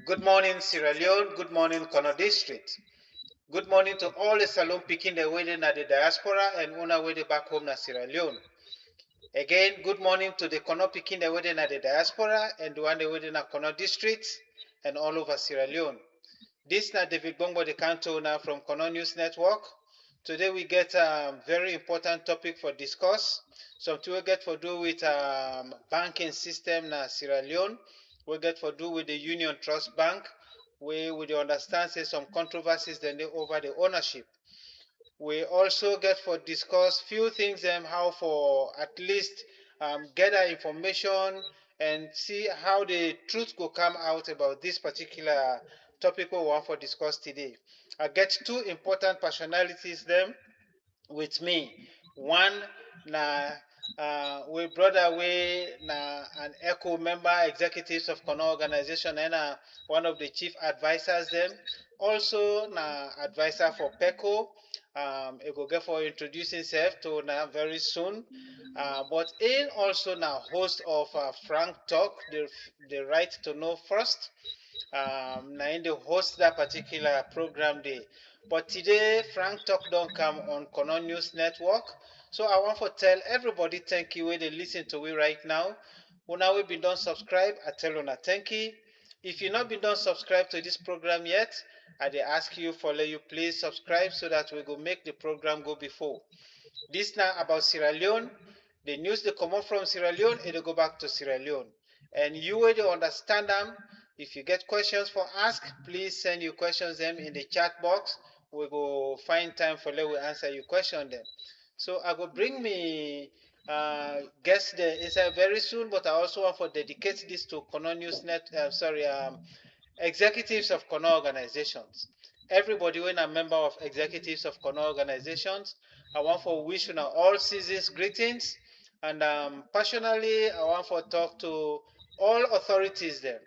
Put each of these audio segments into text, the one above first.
Good morning, Sierra Leone. Good morning, Kono District. Good morning to all the Salon picking the wedding at the diaspora and una wedding back home na Sierra Leone. Again, good morning to the Kono picking the wedding at the diaspora and the one the wedding at Kono District and all over Sierra Leone. This is David Bongo, the canto now from Kono News Network. Today we get a very important topic for discuss. Something we get for do with banking system na Sierra Leone. We get for do with the Union Trust Bank. We understand say some controversies then over the ownership. We also get for discuss few things how for at least gather information and see how the truth will come out about this particular topic we want for discuss today. I get two important personalities them with me. One na we brother we na an ECHO member executives of Kono organization and one of the chief advisors them. Also na advisor for PECO. He go get for introduce himself to now very soon. But he also now host of Frank Talk, the right to know first. Now in the host that particular program day. But today, Frank Talk don't come on Kono News Network. So I want to tell everybody thank you where they listen to me right now. Una we been done subscribe, I tell una thank you. If you not been done subscribe to this program yet, I dey ask you for let you please subscribe so that we go make the program go before. This now about Sierra Leone. The news they come up from Sierra Leone, it go back to Sierra Leone. And you will understand them. If you get questions for ask, please send your questions them in the chat box. We go find time for let we answer your question them. So I go bring me guests there inside very soon, but I also want to dedicate this to Kono News Net. Executives of Kono organizations. Everybody when a member of executives of Kono organizations, I want for wish you all seasons greetings. And personally, I want for talk to all authorities there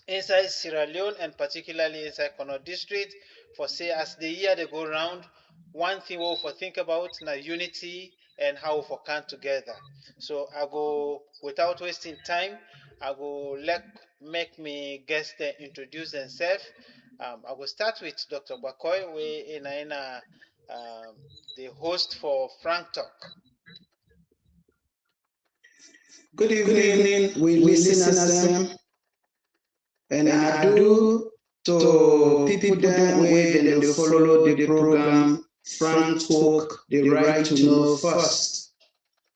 inside Sierra Leone and particularly inside Kono district for say as the year they go round, one thing we for think about now unity and how we for come together. So I go without wasting time, I go make me guests introduce themselves. I will start with Dr. Bakoy, we in the host for Frank Talk. Good evening, we listeners and I do to people that way then they follow the program Frank Talk, the right to know first.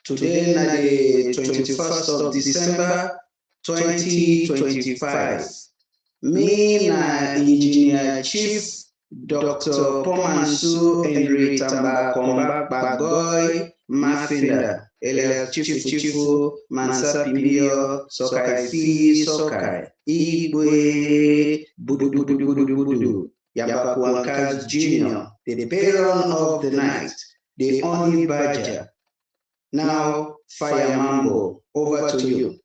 Today na the 21st of December 2025. Me na Engineer Chief Dr. Pomansu Henry Tamba Komba Bagoy Mafinda LL Chifu Mansa Pimio Sokai Fi Sokai Igwe Budu Yabakuankaz Jr., the patron of the night, the only badger. Now, Fire Mambo, over to you.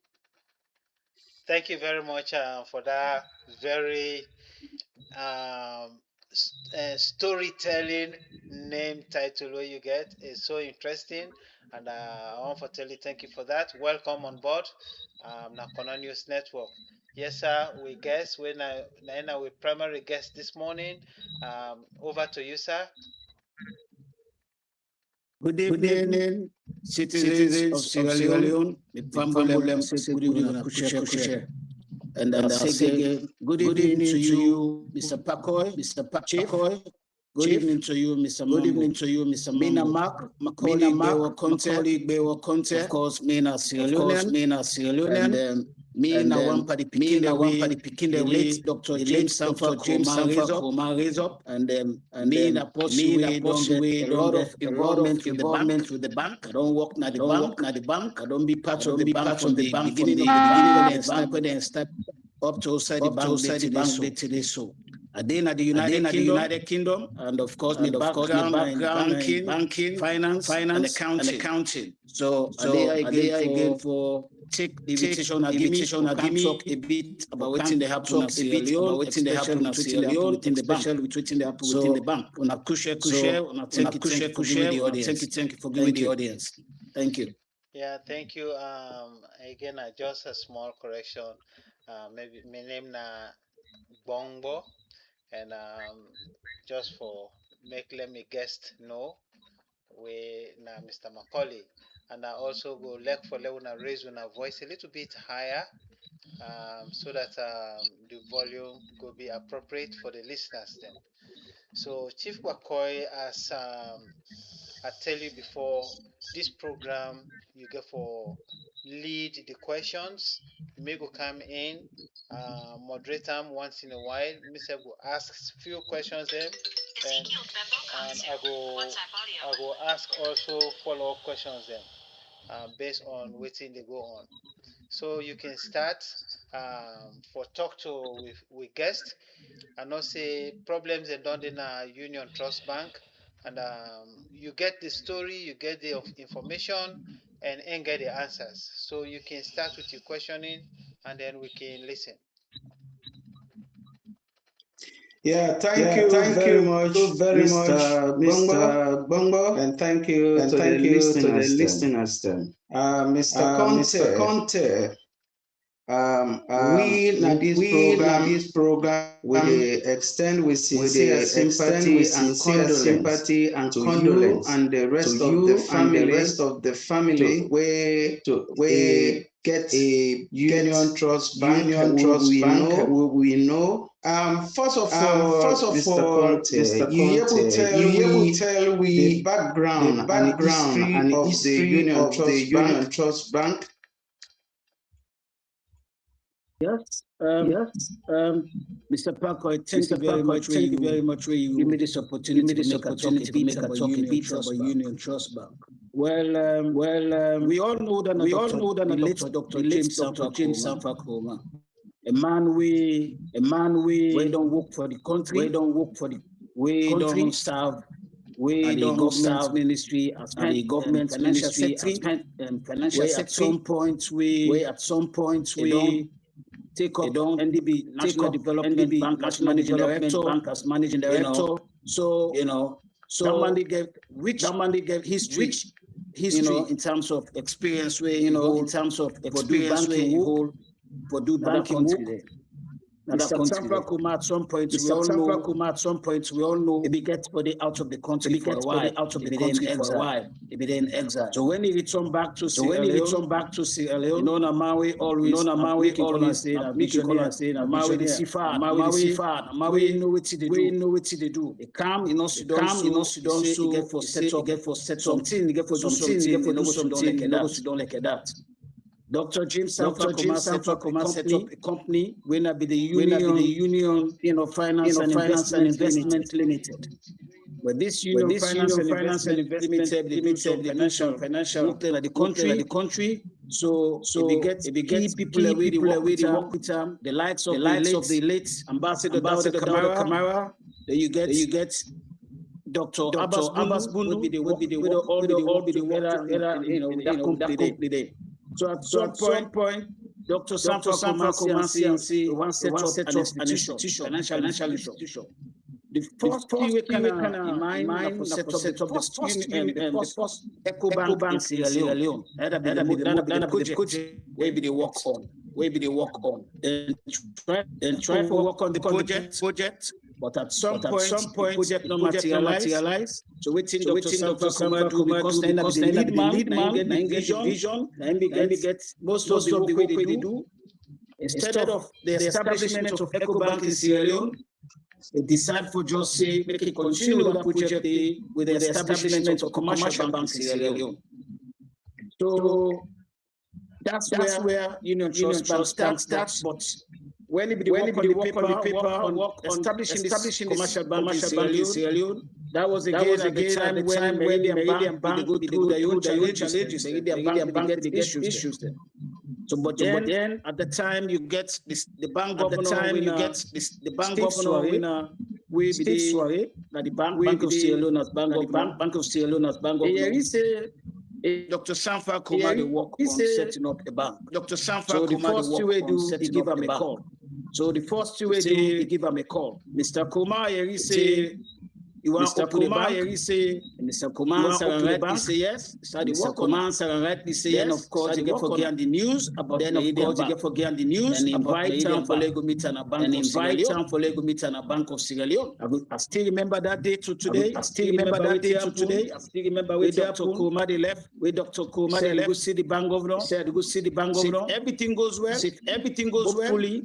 Thank you very much for that very storytelling name title where you get is so interesting, and I want to tell you thank you for that. Welcome on board Nakona News Network. Yes, sir. We guess when we primary guest this morning. Over to you, sir. Good evening, citizens of Sierra Leone. And I say again, good evening to you, Mr. Pakoy, Mr. Pakoy. Good evening to you, Mr. Good evening to you, Mr. Mina Mark, Macaulay Bewa Conte, of course, Mina Sierra Leone, and me na one party picking the late Dr. James Sanford Koma raise up, and me na pursue a lot of involvement with the bank. I don't work na the bank. I don't be part of the bank from the beginning when they step up to outside the bank today. So I did at the United Kingdom, and of course, my background in banking, finance, and accounting. So I again for take the invitation and give me talk a bit about what they happen in Sierra Leone, within the bank. Una kushe, thank you for giving the audience. Thank you. Yeah, thank you. Again, just a small correction. Maybe my name na Bongo, and just for let me guest know we na Mr. Macaulay, and I also go like for let una raise una voice a little bit higher, so that the volume will be appropriate for the listeners then. So Chief Wakoy, as I tell you before, this program you get for lead the questions. You may go come in, moderate them once in a while. Mr. go ask few questions them, and, I go ask also follow up questions them, based on waiting they go on. So you can start, for talk to with guests. I know say problems and done in a Union Trust Bank, and you get the story, you get the information, and get the answers. So you can start with your questioning, and then we can listen. Yeah, thank Yeah, you thank very you much, very much, Mr. Bongo, Mr. Bongo, and thank you and to the thank you to the listeners then. listeners then. Mr. Mr. Conte, Conte, we na this program this program we dey extend with we sincere dey extend with sympathy and sincere condolence sympathy and to you condolence and the to rest of the you and the family rest of the to family we to a get a get Union Trust Bank Union Trust we Bank know. we know. First of all, First of Mr. all, Conte, Mr. you able Conte, tell you able we tell the we the background and the background history and the of the history Union of the Trust Bank? Union Trust Bank? Yes. Yes. Mr. Parker, thank Mr. you very Parker, much. thank you very much for Give me you this give me opportunity to this make a talk opportunity to make a about talk a Union bit Trust about Bank. Union Trust Bank. Well, Well, we all know that we all Dr. know that the late The Dr. late James Dr. James Sanfakoma, Sanfakoma, a man a man we we don't work for the we country, don't work for the we country, don't serve we at the don't government serve ministry, at at the government financial ministry, sector. financial We at sector. some point We at some point they don't we take up don't NDB take National up Development NDB Bank as National managing Development director. Bank as managing director. So that man they get rich history, rich history, in terms of experience where in terms of for do experience where banking you work, hold for do other banking country work. there. Mr. Sanfa Kuma at some point we all know At some point we all know he gets for the out of the country for a while. out of He the be in country for a exile. while. He be in exile. So when he returned back to So when Sierra he Leone, returned back to Sierra Leone, you know Namawi always Namawi always say make it call and say Namawi the Sifad, Namawi the Sifad, we know what they we do. know what they do. They come, you know, They Sudan, come, you know, Sudan, he so get for he set say up he get for set up something, he get for do something, something, he get for you know, do Sudan something, like you know, that. Sudan like that. Dr. James Dr. Sanfa James set up a company when I be the when I be the Union, Union, Finance and Finance and Investment Limited. Investment Limited. But this With Union this Finance and Finance and Investment Limited, they do some they do some financial work in the work in country. the country. So if you get if you key get people where they work with them, with them, the likes the of the likes late of the late Ambassador Dawda Dauda Kamara, Kamara, then you get you get Dr. Dr. Abbas Abbas Bunu, Bunu, would be the would work, be the we work, all be the work together together, in that company there. So at So some at some point, point, Dr. Dr. Sanfa Sanfa Kumasi and Komansi we want we set want up set an up an institution, financial financial institution. institution. The The first first thing we thing we can can in mind mind for na set for up the set up the first first the first Eco Eco Bank in Bank in Sierra Leone. That'll That'll be the project where be the work on, where be the work on. and try Then to try to work on the project, but at some but at point some the point project the not project not materialize. materialize. So waiting So Dr. waiting Dr. Sanfa Kuma Sanfa do Kuma because do then because be the then lead man, lead now man, get now the get the vision, now be get most of the work they they do. do. Instead of the establishment of Eco Bank in Sierra Leone, They decide for just say make it continue with that project with the establishment of a commercial bank in Sierra Leone. So that's That's where where Union Union Trust Bank Trust Bank starts. starts, but When it be the when work it on be the paper, work on establishing this commercial bank in Sierra bank in Leone, Sierra Leone, that was that was at the again at time the when time when Meridian Bank Bank they go through their own challenges. Meridian Meridian Bank Bank they they get issues there. there. So, but then at the time you get the bank At the governor time you winner, get the bank Steve governor Soare, winner, we be Steve the Soare, na the bank we Bank be of Sierra Leone as the bank na the governor. Bank of Sierra Leone as bank He governor. say Dr. Sanfa he Kuma they work on say setting up a bank. Dr. Sanfa so the Kuma they first work we on do, he setting give up him a a bank. call. So the first He we do, he say, give him a call. Mr. Kuma, he say say You want Mr. open a Kumar, bank? he say, Mr. you want Kumar open a rightly bank? say yes. Mr. Kumar rightly say Then yes. of course you get forget the news about Then of course you get forget the news and about invite Meridian them for Bank. Lego meet and a bank And of Sierra invite Leone. them for Lego meet and a bank of Sierra Leone. I still remember that day to today. I still remember that day to today. I still remember Where Dr. Kumar they left. Where Dr. Kumar they left. Go see the bank governor. Said go see the bank governor. If everything goes well, If everything goes well, hopefully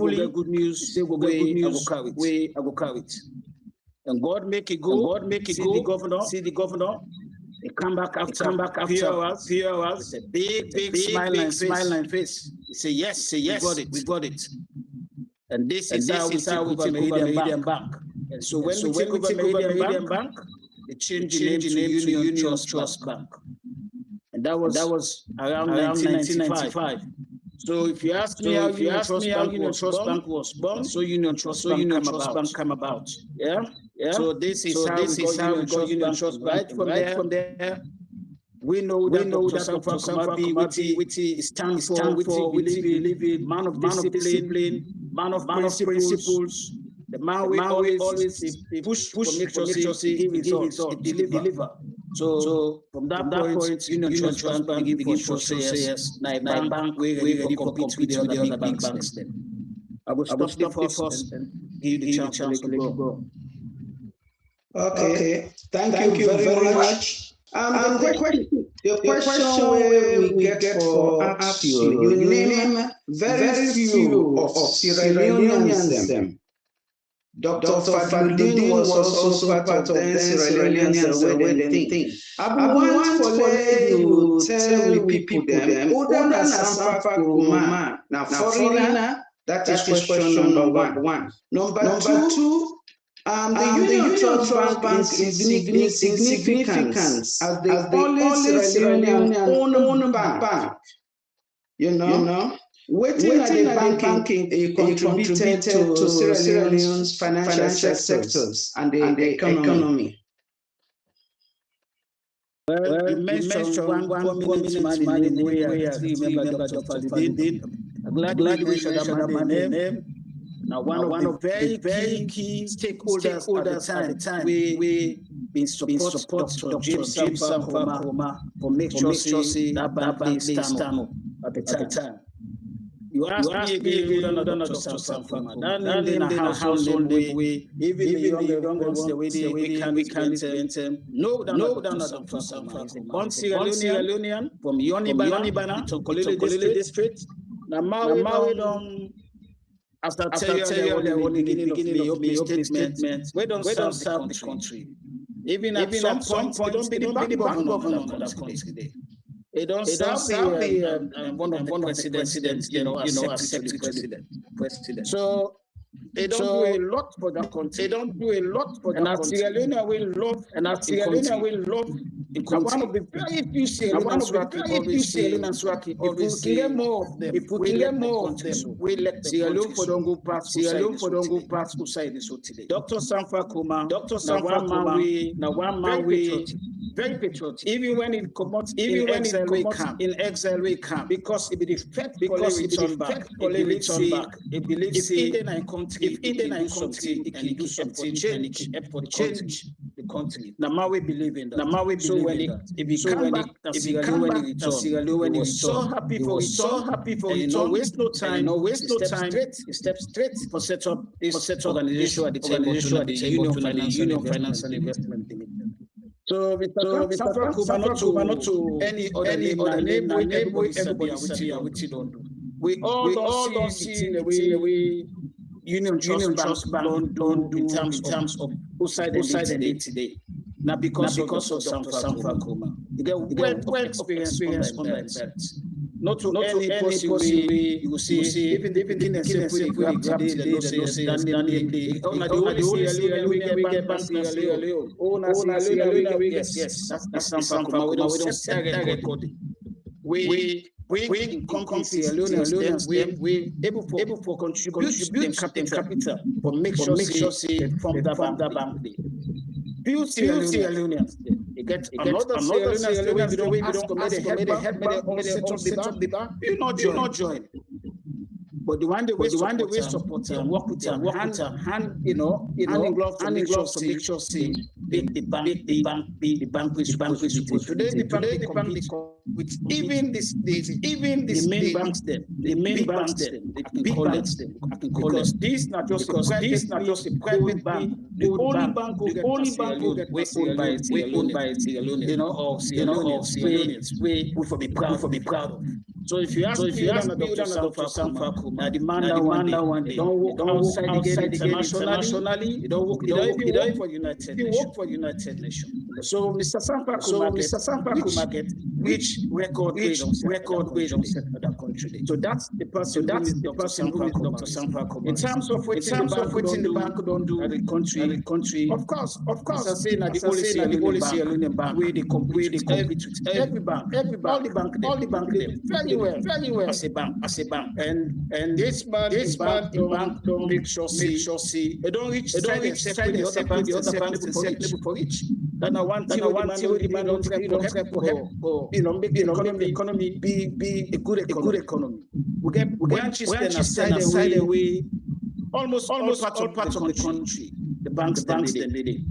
we get good news. say we get good news. I go carry it. And God make it go. See the governor. See the governor. He come back after few hours. It's a big smiling face. He say yes, we got it. And this is how we take over Meridian Bank. And so when we take over Meridian Bank, they change the name to Union Trust Bank. And that was around 1995. So if you ask me how Union Trust Bank was born, so Union Trust Bank come about. Yeah. So this is how we got Union Trust Bank. Right from there, we know that Dr. Sanfa Kumar which stand for we believe in man of discipline, man of principles. The man we always push for make sure he give results, he deliver. So from that point, Union Trust Bank begin for say yes. Now bank we ready for compete with the other big banks. I will stop first and give the chance to go. Okay. Thank you very much. The question where we get for ask you name very few of Sierra Leoneans. Dr. Fadluddin was also part of the Sierra Leoneans when they think. I want for you tell people them, other than Sanfa Kumar, now foreigner, that is question number one. Number two, the Union Trust Bank's significance as the only Sierra Leonean own bank. You know, waiting at the banking contributed to Sierra Leone's financial sectors and the economy. Well, you mentioned one prominent man in the way I still remember Dr. Fadluddin. I'm glad you mentioned that man's name. Now, one of very key stakeholders at the time, we been support Dr. James Sanfa for make sure that bank stand up at the time. You ask me again, we don't know Dr. Sanfa. That in a household way, even the younger ones, the way we can get them. No, Dr. Sanfa. He's a born Sierra Leonean from Yonibana to Kolele district. Now, Maui don't. After tell you the beginning of the opening statement, we don't serve the country. Even at some point, don't be the bank governor of that country. They don't serve the one of the presidents, accept the president. So they don't do a lot for that country. And Sierra Leone will love, the country. One of the very few Sierra Leoneans always say, if we can get more of them, we let Sierra Leone for don't go past outside this today. Dr. Sanfa Kumar, now one man we very patriotic. Even when it comes in exile we come. Because it be the fact because it return back. It believes if in a country, it can do something change the country. Now we believe in that. So when it come back, Sierra Leone was so happy for it. No waste no time. He steps straight for set up organization at the table, the Union Financial Investment Limited. So Mr. Sanfa Kumar, not to any other name everybody don't do. We all don't see the way Union Trust Bank don't do in terms of whose side they today. Not because of Sanfa Kumar. You get well experience on that. Not to any possible way you will see even in a simple grab today, they say standing the only Sierra we get back Sierra Leone. Yes, that's Sanfa Kumar. We don't set direct recording. We in concrete Sierra Leoneans, we able for contribute them capital for make sure they form that bank. Few Sierra Leoneans, they get another Sierra Leoneans the way we don't ask them, they help me, they all set up the bank. You not join. But the one they will support them, work with them, hand, hand in glove to make sure the bank is supposed to be. Today the bank compete with even the main banks them, the main banks them, the big banks them. I can call them. This not just a private bank. The only bank who get owned by Sierra Leone, or Sierra Leoneans, we for be proud of. So if you ask me, Dr. Sanfa Kuma, the man that one day, they don't work outside internationally, they don't even work for United Nations. So Mr. Sanfa Kuma get which record wage on set for that country. So that's the person who is Dr. Sanfa Kuma. In terms of what the bank don't do at the country, of course, Mr. saying that the only Sierra Leone bank where they compete with every bank, all the bank them very well as a bank. And this bank don't make sure see they don't reach the other banks for reach. Then I want the man don't help make the economy be a good economy. We get branches aside away almost all parts of the country. The banks them they.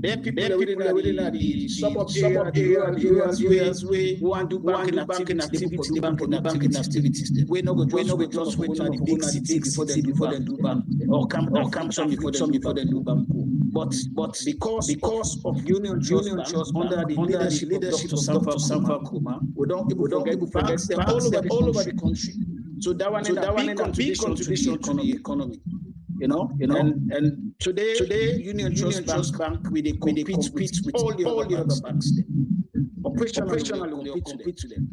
There are people within the suburb areas where who want to do banking activities. We no go just wait to the big city before they do bank or come some before they do bank. But because of Union Trust under the leadership of Dr. Sanfa Kuma, we don't get banks them all over the country. So that one is a big contribution to the economy. And today Union Trust Bank we compete with all the other banks. Operationally we compete to them.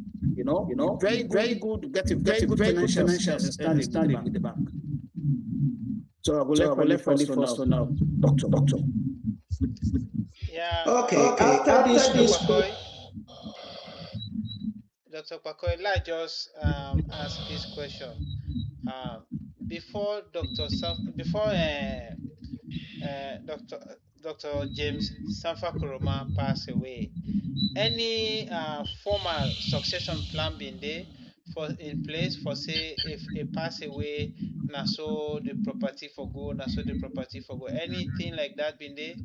Very good, getting very good financial standing with the bank. So I will let for now, Doctor. Yeah. Okay. After this. Dr. Pakoy, let's just ask this question. Before Dr. James Sanfa Kuroma passed away, any formal succession plan been there in place for say if he pass away, so the property for go, anything like that been there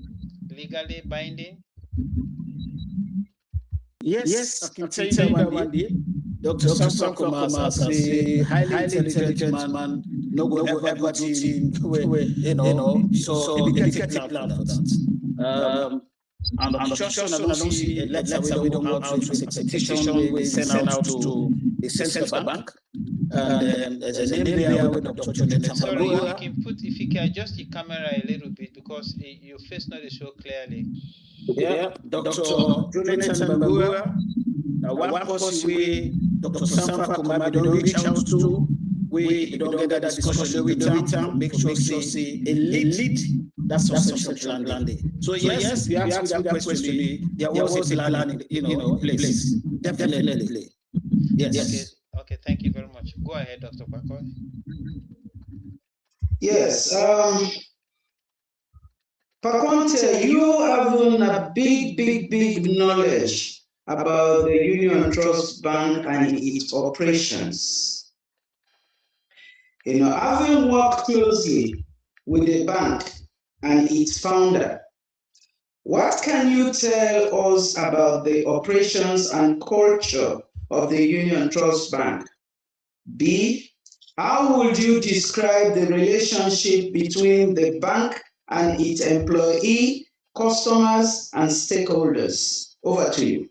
legally binding? Yes, I can tell you that one day. Dr. Sanfa Kuma as a highly intelligent man, no go ever do thing so a dedicated plan for that. And I don't see a letter we don't out to a petition we send out to the central bank. And there's a name there with Dr. Jonathan. Sorry, if you can adjust the camera a little bit because your face not show clearly. Yeah, Dr. Jonathan Bangura. One person we Dr. Sanfa Kuma don't reach out to, we don't get that discussion with them, make sure say a lead that succession plan there. So yes, you asked me that question. There was a plan in place. Definitely. Yes. Okay, thank you very much. Go ahead, Dr. Pakoy. Yes. Pakonte, you have a big knowledge about the Union Trust Bank and its operations. Having worked closely with the bank and its founder, what can you tell us about the operations and culture of the Union Trust Bank? B, how would you describe the relationship between the bank and its employee, customers, and stakeholders? Over to you.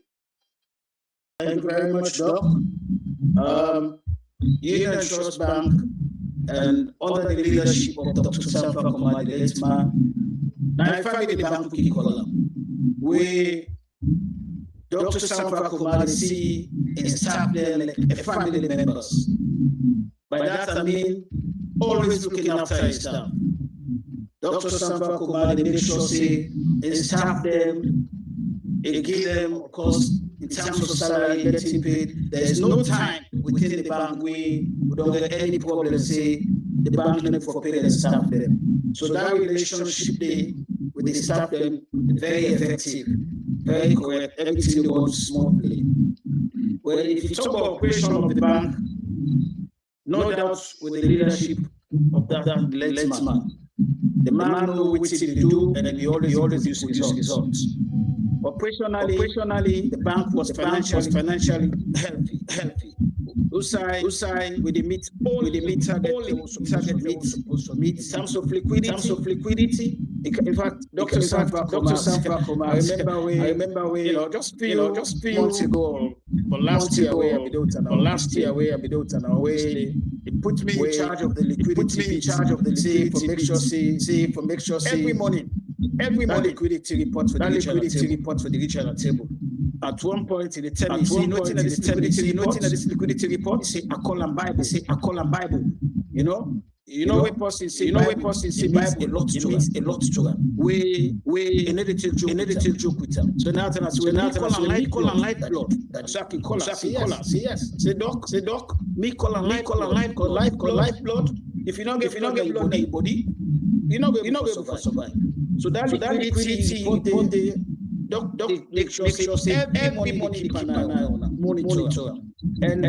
Thank you very much, Doc. Union Trust Bank and under the leadership of Dr. Sanfa Kuma, the late man, now family bank we call them. We Dr. Sanfa Kuma see and staff there like a family members. By that I mean always looking after his staff. Dr. Sanfa Kuma they make sure say and staff them, and give them of course in terms of salary getting paid. There is no time within the bank we don't get any problem say the bank need for pay and staff them. So that relationship they with the staff them very effective, very correct, everything goes smoothly. Well, if you talk about operation of the bank, no doubt with the leadership of that late man. The man know what he do, and he always produce results. Operationally, the bank was financially healthy. Usai with the meet target supposed to meet. In terms of liquidity. In fact, Dr. Sanfra, I remember we just few months ago, but last year we have built an away. It put me in charge of the liquidity. Make sure every morning liquidity report for the regional table. At one point in the tell me, see nothing at this liquidity report. Say I call and Bible. You know, we person say Bible. It means a lot to them. We another joke with them. So now we call and light blood. So I can call us. Say yes. Say doc. Me call and light blood. If you don't get blood in your body, you're not able to survive. So that liquidity on the doc make sure every morning keep an eye on monitor. And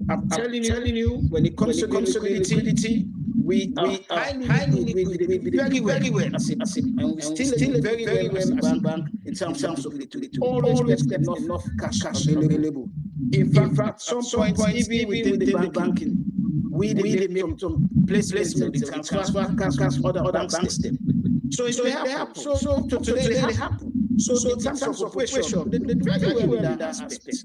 I'm telling you, when it comes to liquidity, we are highly liquid, very well. And we still very well as a bank in terms of liquidity. Always get enough cash available. In fact, some points even within the banking, we make some placements in the transfer cash other banks them. So it may happen. So today they happen. So in terms of operation, they very well in that aspect.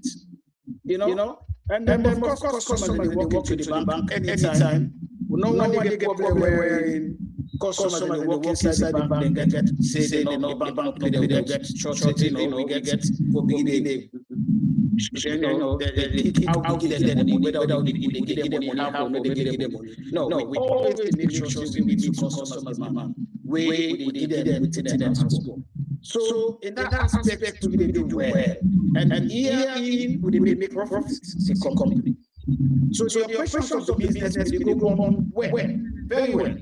And then of course customers they walk into the bank anytime. No one get problem wherein customers they walk inside the bank, they get say they know the bank they get shorted, we get for beginning they give them money, whether they give them money, how they give them money. No, we always make sure we meet customers, man. We give them within them as well. So in that aspect, we do well. And year in, we make profits as a company. So the operations of the business they go on well, very well.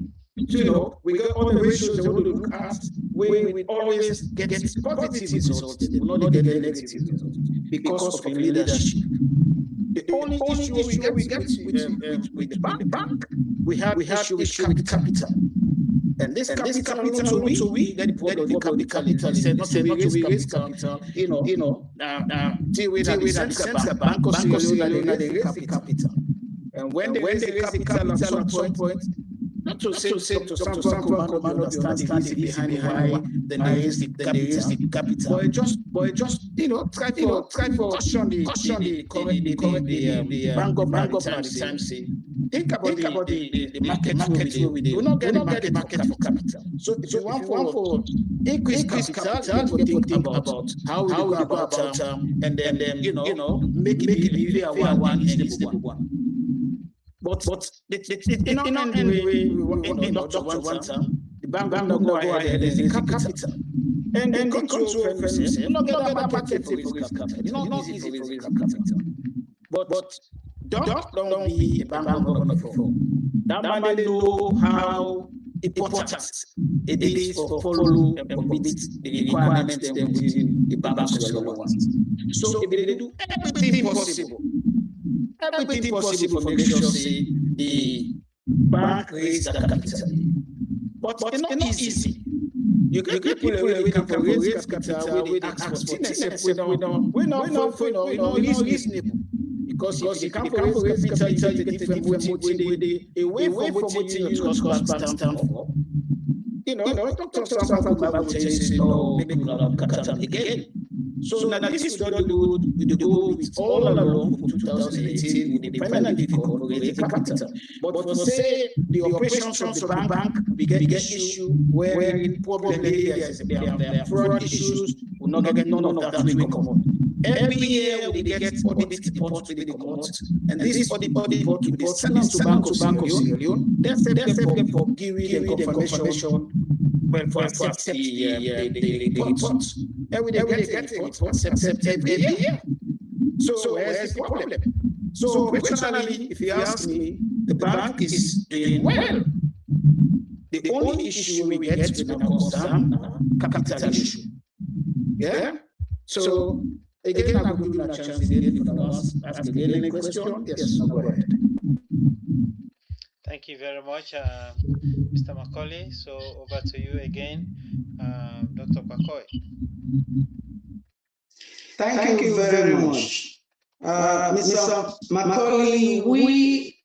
So we got all the ratios they want to look at. We always get positive results. We will not get negative results because of leadership. The only issue we get with the bank, we have issue with capital. And this capital to we get the problem of the capital. Said not to raise capital. Deal with the bank of they raise the capital. And when they raise the capital at some point, not to say to some command understand the reason behind why they raise the capital. But just try for caution the bank of at the time say. Think about the market we do. We not get the market for capital. So if you want for increase capital, you think about how we go about and then make it be fair one and reasonable one. But the way we want Dr. one time, the bank will go ahead and the capital. And the control firms say, not get that market for risk capital. It's not easy for risk capital. But don't be a bank on the phone. That man they know how important it is for follow and meet the requirements within the bank wants. So if they do everything possible to make sure say the bank raise the capital. But it's not easy. You get people who can raise capital with actions. We not reasonable. Because if you can't raise capital, you get a different motive. Away from what you stand for. Dr. Sanfra will tell you, no, make no capital again. So now this is what we do with all along for 2018 with the finally raise capital. But for say the operations of the bank, we get issue where problem areas there are fraud issues, we not get none of that will come on. Every year we get audit report to the court, and this audit report will be sent to Bank of Sierra Leone. They accept for giving the confirmation. Well, for accept the report. Every day get the report accepted every year. So where's the problem? So operationally, if you ask me, the bank is doing well. The only issue we get with the concern capital issue. Yeah. So again, I will give you a chance again if you ask again any question. Yes, go ahead. Thank you very much, Mr. Macaulay. So over to you again, Dr. Pakoy. Thank you very much. Mr. Macaulay, we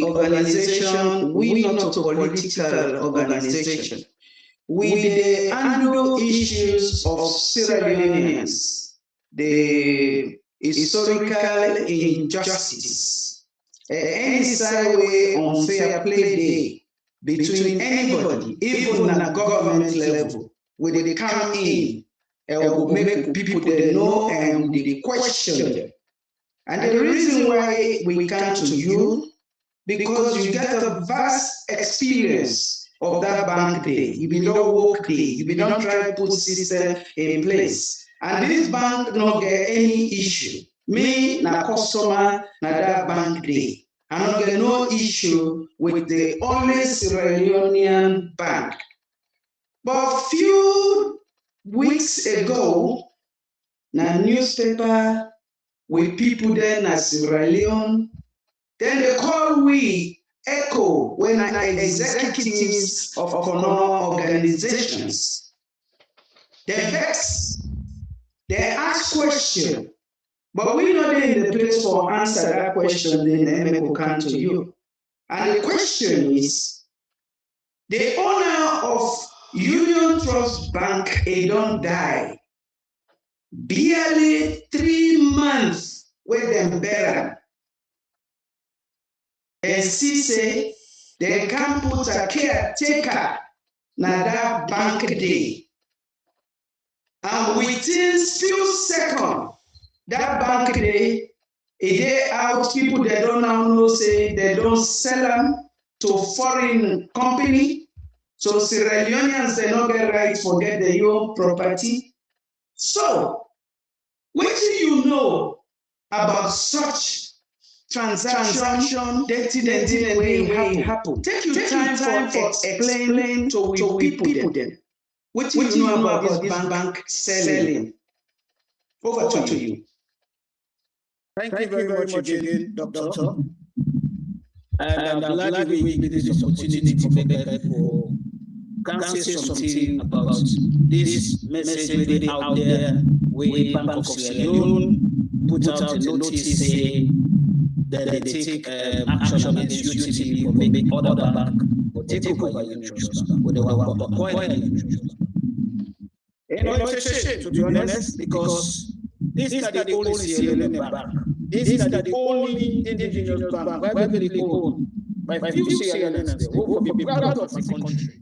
organization, we not a political organization. We dey handle issues of Sierra Leoneans, the historical injustice, any side way unfair play dey between anybody, even at government level, we dey come in and go make people dey know and dey question them. And the reason why we come to you, because you get a vast experience of that bank day. You been don work day, you been don try put system in place. And this bank no get any issue. Me, na customer, na that bank day. I no get no issue with the only Sierra Leonean bank. But few weeks ago, na newspaper with people there na Sierra Leone, then they call we E.S.K, when are executives of economic organizations. They vex, they ask question, but we not in the place for answer that question, then the will come to you. And the question is, the owner of Union Trust Bank, he don't die. Barely 3 months with them better. And see say they can put a caretaker na that bank day. And within few seconds, that bank day, a day out, people they don't now know say they don't sell them to foreign company. So Sierra Leoneans they not get right forget their own property. So what do you know about such transaction dating way happen? Take your time for explain to people them. What do you know about this bank selling? Over to you. Thank you very much again, Doctor. And I'm glad we give me this opportunity to make for say something about this message really out there. We Bank of Sierra Leone put out a notice say that they take action against UTB for making other bank or take over Union Trust Bank, or they want to acquire Union Trust Bank. It's a shame, to be honest, because this is not the only Sierra Leone bank. This is not the only indigenous bank privately owned by few Sierra Leoneans. They will be proud of the country.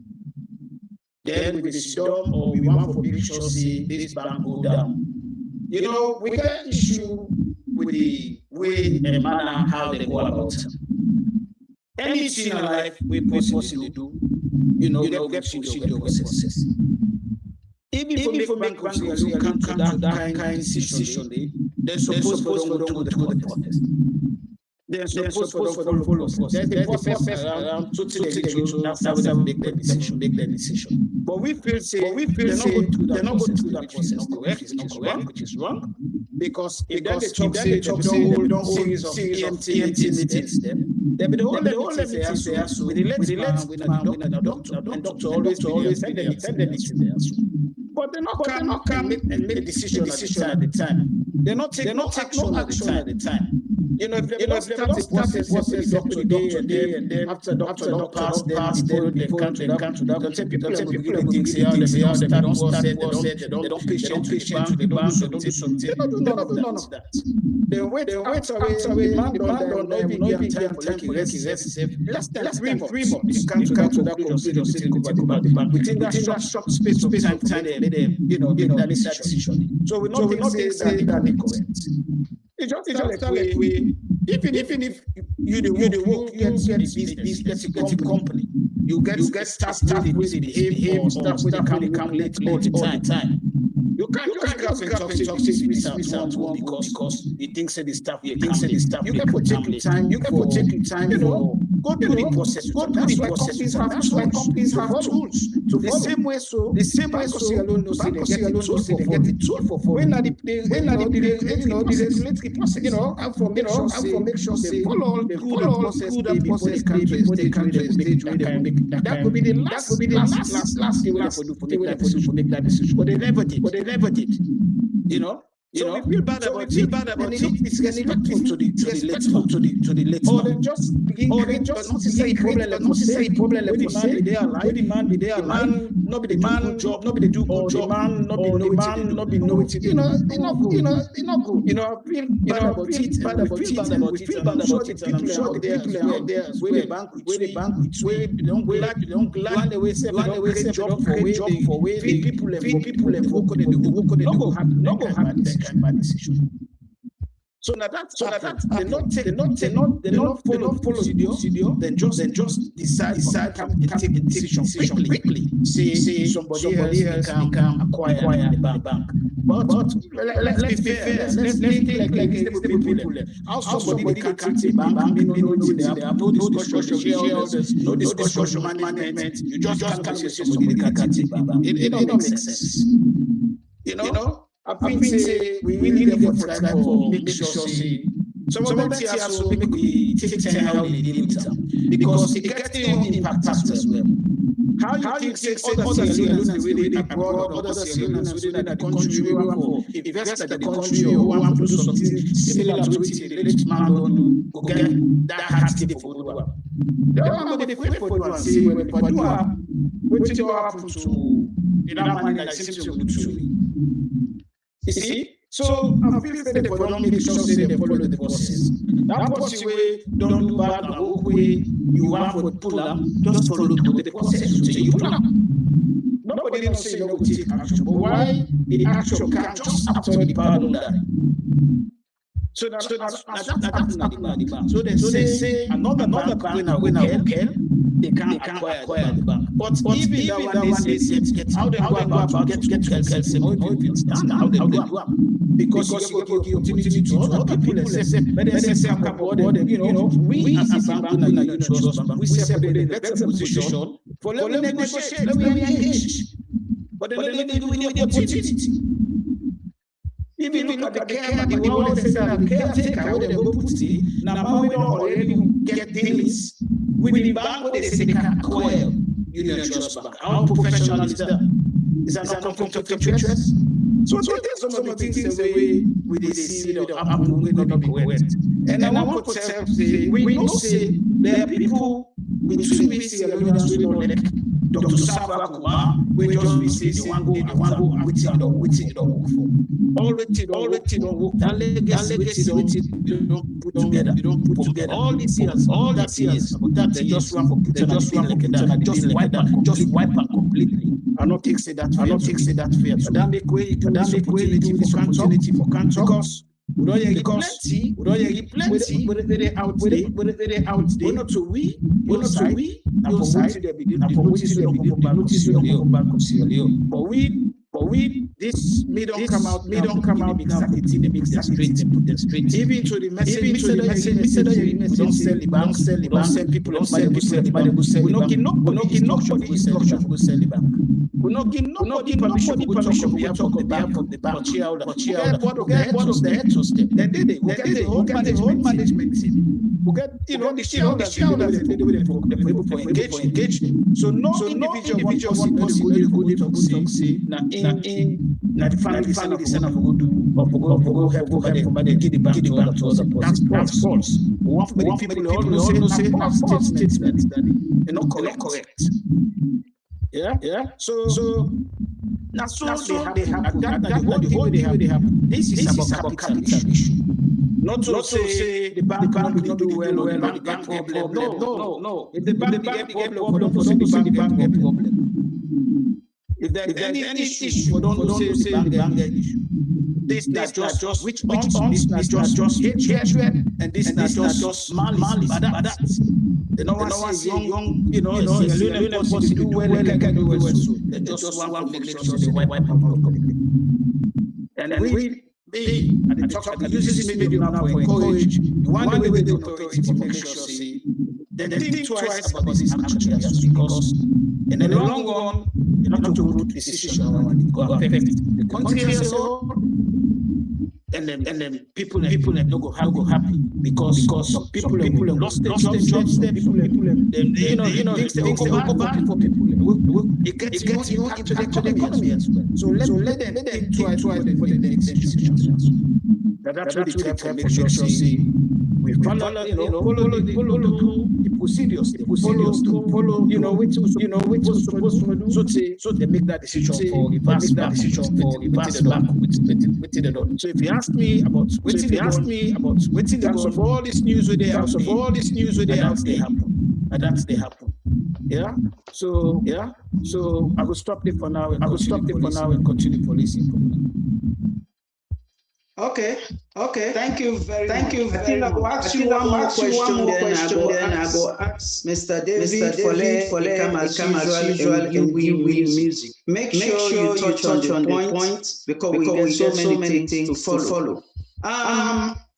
Then we sit down or we want for make sure see this bank go down. You know, we get issue with the way and manner how they go about it. Anything in life we possibly do, you know, you get to see the process. Even for make bank you come to that kind situation, they're supposed to go to the protest. They're supposed to follow us. There's the process around to that's how they make their decision. But we feel they're not going through that process correct, which is wrong. Because if they talk don't series of EMT meetings, then the whole meetings there with the doctor, and doctor always send them meeting there. But they're not come and make a decision at the time. They're not taking action at the time. You know, if they don't start the process, doctor day, and then after doctor not pass, then they come to that. Don't take people think they don't start, they don't patient to the bank, they don't do something. They don't do none of that. They wait away, demand on no big time for like rest. Last 3 months, you come to that conclusion about the bank. Within that short space of time, they make that decision. So we not think that correct. It's just like we, even if you the work, you get business, you get a company, you get staff with the behave or staff with the come late all the time. You can't just grab and talk 6 weeks out because you think say the staff, you can take your time, you know, go through the process. That's why companies have tools to follow. The same way so alone knows they get a tool for following. When the regulatory process, have to make sure they follow all the process before they come to a stage where they that could be the last thing they for make that decision. But they never did. So we feel bad about it. It's respectful to the late man. Or they just begin not to say problem. Not to say problem. When the man be there, man not be the man job, not be the do good job, man not be know it. It's not good. I feel bad about it. We feel bad about it. I'm sure the people out there where the bank with where they don't glad the way say they don't create job for where feed people and work on it. No go happen. Kind of decision. So now that they not follow procedure, then just decide come and take a decision quickly. Say somebody else can acquire the bank. But let's be fair. Let's think like reasonable people. How somebody can take the bank, no discussion, shareholders, no discussion management. You just can't say somebody can take the bank. It don't make sense. I think we really need for time for make sure say some of them also make we take time how they deal with them because it gets their own impact as well. How you think say other Sierra Leoneans the way they abroad, other Sierra Leoneans within the country we want for invest in the country or want to do something similar to what the late man don go get that heart for do well. The one go dey wait for do and say when for do wetin dey happen to that money like simply to you see, so I feel that they don't make sure say they follow the process. That process way don't do bad and walk way you want for pull up, just follow the process until you pull up. Nobody don't say no go take action, but why the action can't just after the pardon that? So that's the bank. So they say another bank when I they can't acquire the bank. But even that one they say how they go about get to how they do because you give opportunity to other people and say but they say I'm we as a bank we say for the better position for let me negotiate, let me engage. But then they do with the opportunity. Even look at the care, the world they say the caretaker where they go put it. Now we don't already get things with the bank where they say they can acquire Union Trust Bank. How professional is that? Is that not conflict of interest? So there's some of the things that we see that happen will not be correct. And I want to tell say we know say there are people between we see Leoneans we don't like Dr. Safa Kuma, we just we say the one go waiting don't work for. All waiting don't work. That legacy don't put together. All these years, but that they just run for Putin, just wipe and completely. I not take say that fair. But that make way for opportunity for country because we don't hear plenty. But they out there. We're not to we. We're not to we. But we this me don't come out in the big streets. Even to the message we don't sell the bank, don't send people go sell the bank. We not give nobody instruction to sell the bank. We not give nobody permission to talk on behalf of the bank. What of the head trust them? Then they will get the whole management team. We get the shareholders they able to engage them. So no individual one person go say na the family center for go do or for go help over there for give the bank to other person. That's false. We want many people all say false statements that they're not correct. Yeah. So now they have the whole thing they have. This is about capital issue. Not to say the bank will not do well or the bank get problem. No. If the bank get problem, for the bank get problem. If there is any issue, don't say the bank get issue. This not just which this not just hatred, and this not just malice. But that they don't want to say young, Sierra Leone do well, they can do well. So they just want to make sure they wipe out completely. And we at the top, use this medium now for encourage. The one way the authority to make sure say then think twice about this action because in the long run, you're not a good decision and it go affect the country as a whole. And then people don't go happy because some people lost their jobs, things they go back for people. It gets impact to the economy as well. So let them think twice for the next decisions. That's really try to make sure we follow the procedures, follow which supposed to do. So they make that decision for reverse back with they done. So if you ask me about in terms of all this news where they have that's they happen. Yeah. So I will stop there for now and continue policing. Okay. Thank you very much. I think I will ask you one more question, then I go ask Mr. David for come as usual and give music. Make sure you touch on the point because we get so many things to follow.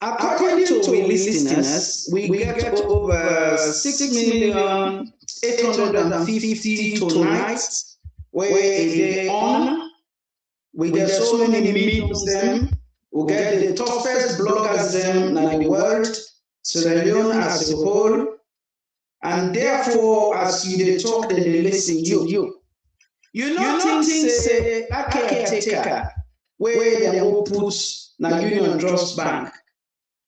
According to our listeners, we get over 6,850,000 tonight where they on. We get so many millions them. We get the toughest bloggers them in the world, Sierra Leone as a whole, and therefore, as they talk, they listen you. You know things say that caretaker where they will put na Union Trust Bank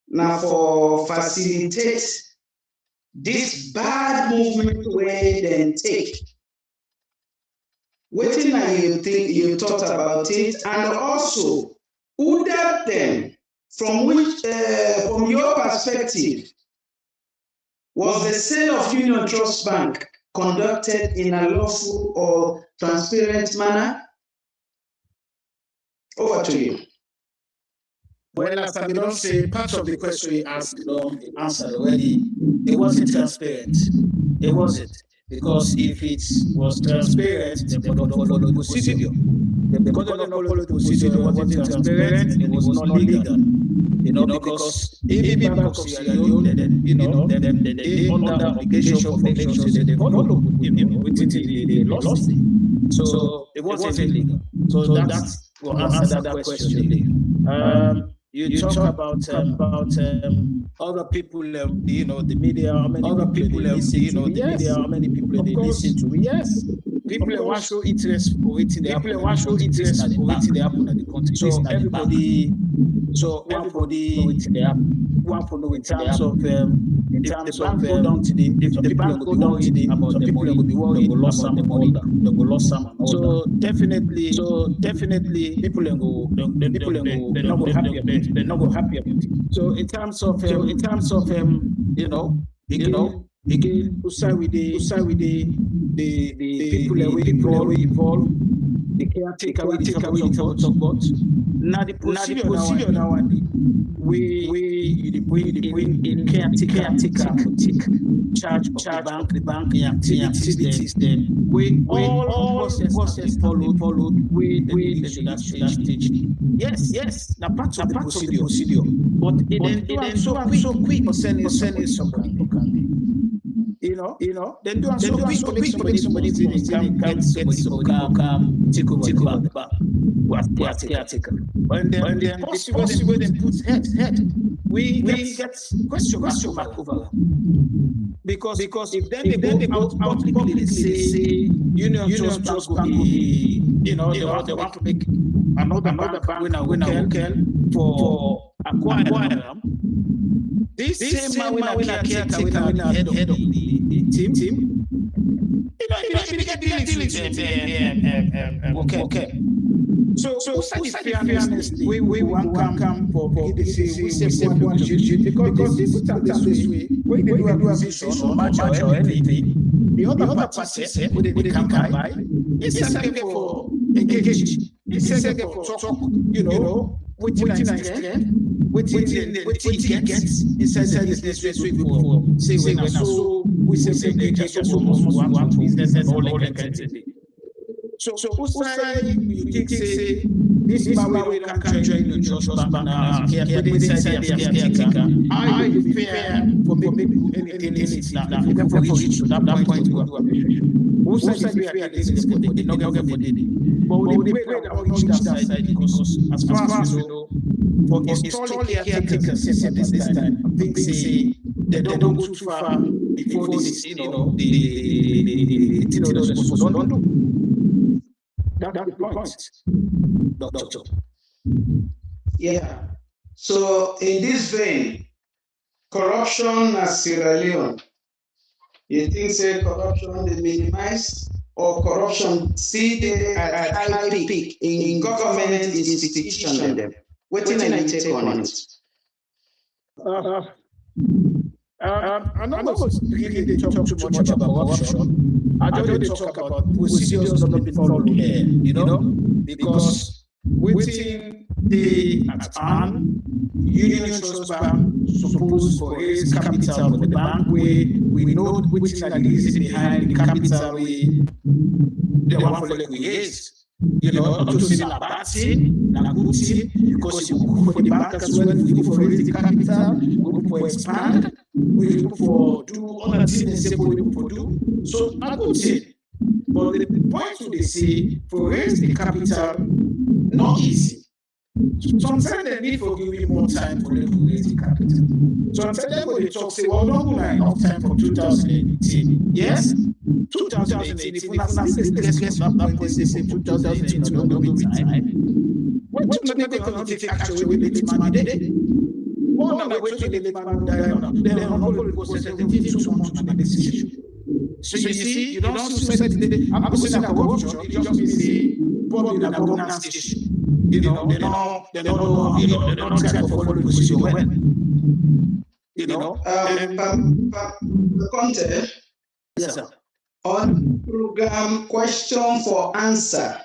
now for facilitate this bad movement where they take. Waiting now you think you thought about it, and also who doubt them from your perspective was the sale of Union Trust Bank conducted in a lawful or transparent manner? Over to you. Well, as I don't say, part of the question you asked, answered already. It wasn't transparent. It wasn't. Because if it was transparent, they would not follow the procedure. Because they don't follow the procedure, it wasn't transparent, it was not legal. Because even Bank of Sierra Leone, they under obligation for make sure they follow within the laws. So it wasn't illegal. So that's will answer that question. You talk about other people, the media, how many other people media, how many people they listen to. Yes, people want to show interest for it. People want to show interest for it in the happen in the country. So everybody know it in the happen. One for know in terms of if the bank go down today, if the bank go down today, some people will be worried about the money. They will lose some. So definitely, people they're not go happy about it. They're not go happy about it. So in terms of again, who side with the people that we involved, the caretaker we talk about. Now the procedure now we bring in caretaker to take charge of the bank activities then we all process followed we the stage. Yes, now part of the procedure. But it then so quick for sending somebody. Then do so quick to make somebody get somebody come take over the bank. What caretaker. And then possible then put head. We get question mark over. Because if they go out publicly, they say Union Trust Bank will be, they want to make another bank winner for acquire. This same man when I caretaker when I head of the team. You get dealings with okay. So fairness, we want come for we say one should because this time this way when they do acquisition or match or anything, the other party say when they come by, it's a for engage. It's a for talk, waiting it gets inside this way for say when so we say engage so one business and all that kind of thing. So who side you think say this man we don't come join the trust bank now, put inside the E.S.K ticker. I will be fair for make anything now. If you for reach to that point to do appreciation. Who said if we are getting this for the not get for the but we pray that we reach that side because as far as we know, for installing caretakers at this time, I think say they don't go too far before this, the thing they're supposed to don't do. That's the point, Doctor. Yeah. So in this vein, corruption as Sierra Leone, you think say corruption they minimize or corruption see they at high peak in government institution them? What thing I take on it? I'm not really talk too much about corruption. I just talk about procedures not being followed here, because within the at hand, Union Trust Bank supposed to raise capital for the bank we know which is the reason behind the capital the one for the raise. Not to say a bad thing, a good thing, because you go for the bank as well, we go for raise the capital, we go for expand, we go for do other things they say we go for do. So a good thing. But the point to they say for raise the capital, not easy. Sometimes they need for giving more time for them to raise the capital. Sometimes when they talk, say, well, don't go enough time for 2018. Yes? 2018, if we have not stress from that point, they say 2018, don't go with time. What do they going to take action with the man did? One of the way to the man died, they're not going to go 17 months to make a decision. So you see, you don't say I'm not saying corruption, it just means probably a governance issue. They don't try to follow the procedure well. Conte, Yes, sir. on program question for answer.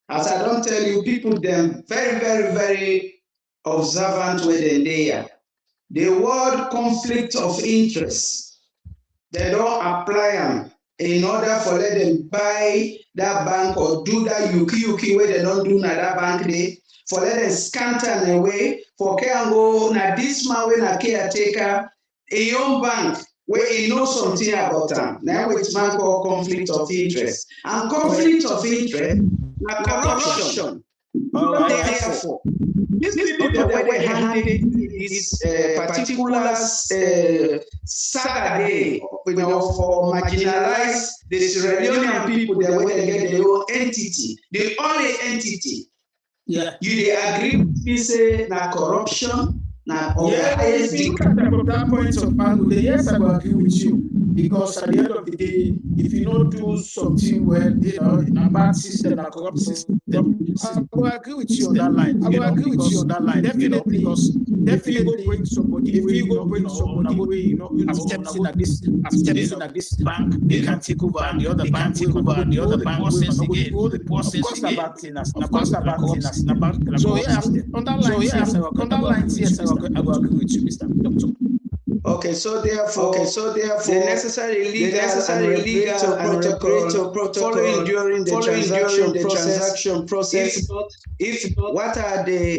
As I don't tell you, people them very, very, very observant with they are. The word conflict of interest, they don't apply them in order for let them buy that bank or do that yuki where they don't do na that bank day, for let them scatter away, for can go na this man when a caretaker, a young bank where he knows something about them. Now which man called conflict of interest. And conflict of interest, na corruption. Therefore, these people the way they handle this particular Saturday, for marginalize the Sierra Leonean people, the way they get their own entity, the only entity. Yeah. You they agree with me say na corruption, na if you look at it from that point of angle, yes, I will agree with you. Because at the end of the day, if you don't do something well, a bad system, a corrupt system, I will agree with you on that line. Definitely, because definitely go bring somebody. If you go bring somebody, I'm stepping like this bank, they can take over, and the other bank take over, and the other bank process again. Of course, about thing as So yeah, on that line, yes, I will agree with you, Mr. Doctor. Okay, so therefore, the necessary legal and protocol following during the transaction process. If what are the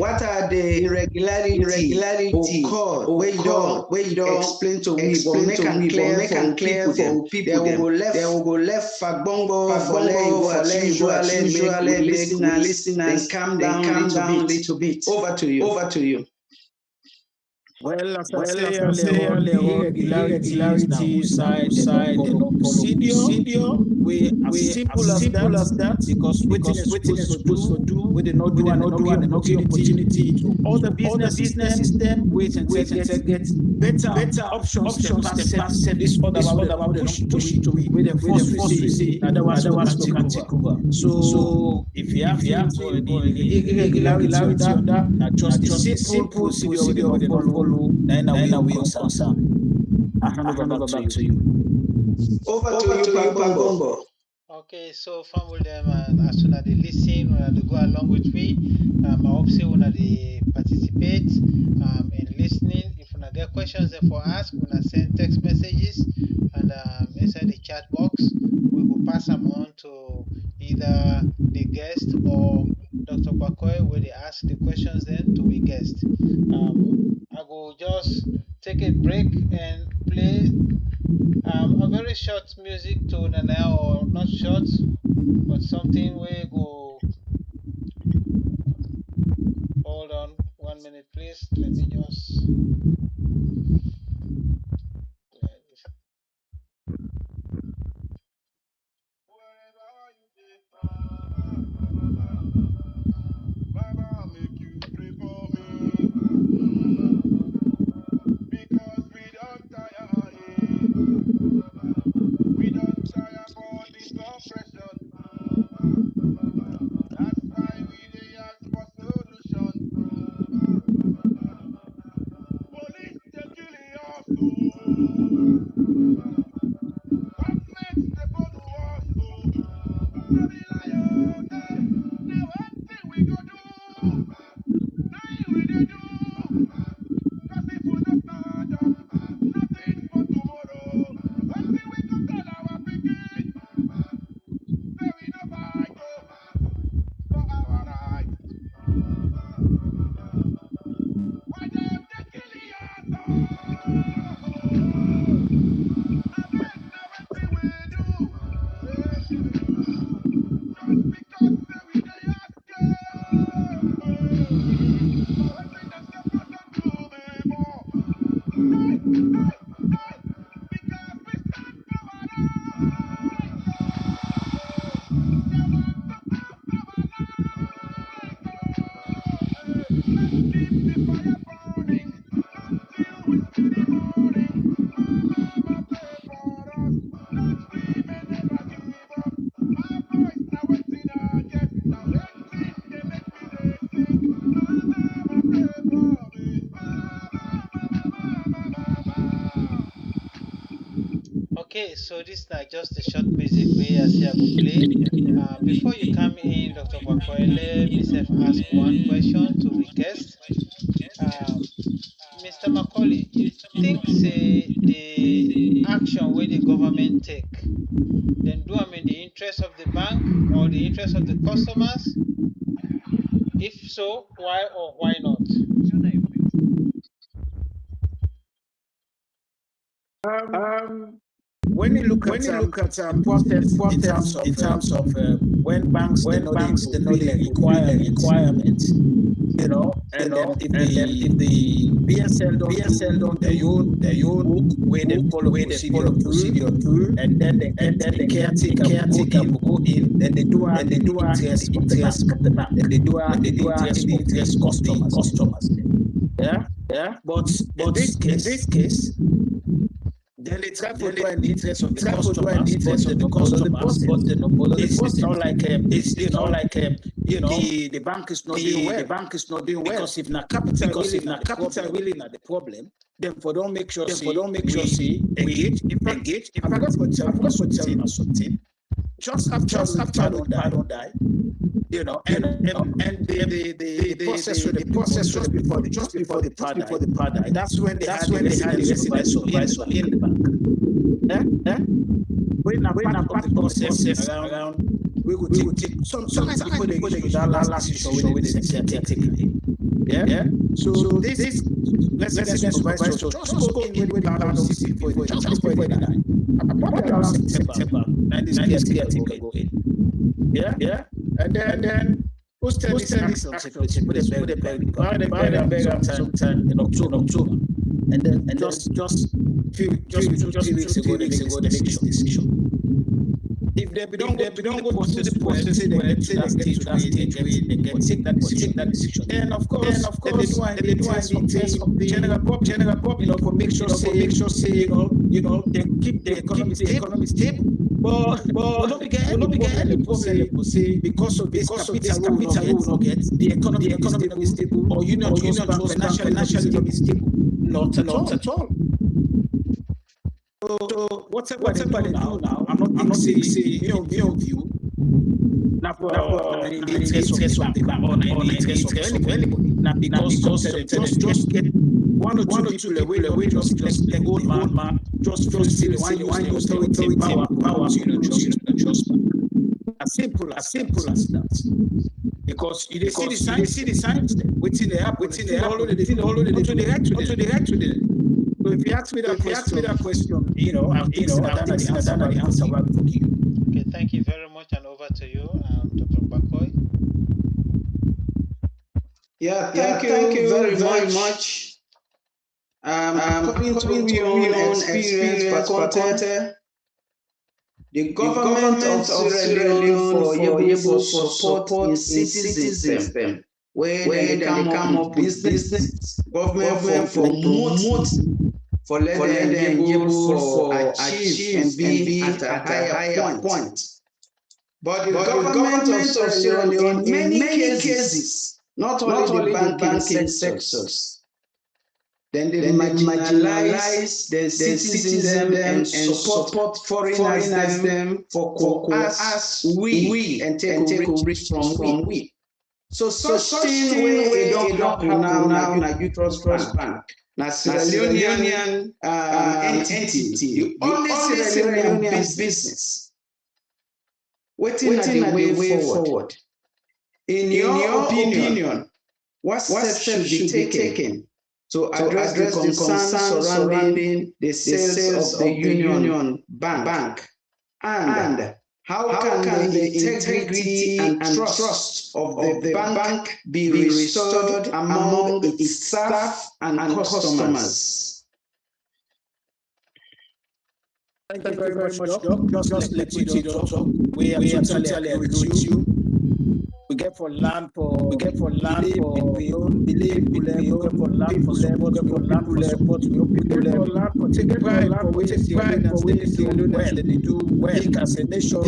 irregularity occur where you don't explain to me, but make and clear for people. They will go left fagbongo for usually listen and calm down little bit. Over to you. Well, as I say earlier, irregularities side the procedure. We as simple as that because waiting is supposed to do. We did not do and not give opportunity to all the business system. Wait and get better options. Step by step. This other push it away. With the force we say otherwise we can take over. So if you have irregularity on that, not just the simple procedure we follow. Then we concern. I hand over back to you. Over to you, Pagombo. Okay, so fam with them and as soon as they listen, when they go along with me, I hope say when they participate in listening. If you get questions there for ask, when send text messages and inside the chat box, we will pass them on to either either the guest or Dr. Bakoy where they ask the questions then to a guest. I will just take a break and play a very short music tone and now, or not short, but something where go. Hold on 1 minute, please. Let me just. Baba, make you pray for me. Because we don't tire, we don't tire for this oppression. That's why we dey ask for solution. Police they killing us, government they follow us, no be lion, now what thing we go do? Now we dey do. Cause if we don't stand up, nothing for tomorrow. What thing we go tell our pikin? Say we no fight for our rights. Why them they killing us? I beg now what thing we do? Just because say we dey ask but what thing them suppose to do before? Hey, hey, hey, because we stand for our rights. They want to have our lives. Let's keep the fire burning until we see the morning. Mama pray for us that we may never give up. My voice now waiting I get, now waiting they make me they sing. Mama pray for me. Mama. Okay, so this is not just a short music where I say I go play. Before you come in, Dr. Bakoy, let me self ask one question to we guest. Mr. Macaulay, you think say the action where the government take, then do in the interest of the bank or the interest of the customers? If so, why or why not? When you look at process in terms of when banks they not fulfill a requirement, you know, and then if the BSL don't their own book where they follow procedure through, and then they get the caretaker go in, then they do the interest of the bank, then they do the interest of the customers. Yeah. But in this case. Then they try to do an interest of the customers, but it's not like the bank is not doing well. The bank is not doing well because if na capital really not the problem, then for don't make sure see engage. I forgot to tell you something. Just after the don't die. You know, and the process just before the father. That's when they had the resident supervisor in the bank. When a part of the process around, we would take sometimes people they use that last decision with the caretaker. Yeah. So this resident supervisor just go in with the land just before they die. About around September, and this caretaker go in. Yeah. And then who's telling this action take place? Put a burial sometime in October. And then just 2 weeks ago, they make this decision. If they don't go through the process, they get to that stage where they get take that decision. Then of course, they do the interest of the general public, for make sure say they keep the economy stable. But we don't get any problem say because of this capital we will not get the economy be stable, or union financially be stable. Not at all. So whatever they do now, I'm not saying your view. Not for the interest of the bank or the interest of anybody. Not because just get one or two people away, just let old man just feel silly. Why use authority power, just As simple as that. Because you see the signs, within the app, within the all the right today. So if you ask me that question, I'm thinking that the answer will be you. Okay, thank you very much, and over to you, Dr. Bakoy. Yeah, thank you very much. According to your own experience, Pastor, the government of Sierra Leone for able support in city system where they come up with business, government for promote, for let them able for achieve and be at a higher point. But the government of Sierra Leone in many cases, not only the banking sectors, then they marginalize the citizens and support foreigners them for us we and take rich from we. So such thing where it don't happen now na Trust Bank. Na Sierra Leonean entity, the only Sierra Leonean business. Waiting at the way forward. In your opinion, what steps should be taken to address the concerns surrounding the sales of the Union Bank? And how can the integrity and trust of the bank be restored among its staff and customers? Thank you very much, Doc. Just let you talk. We are totally agree with you. We get for land for we own, believe we get for land for support, we get for land for take pride for what they do well as a nation,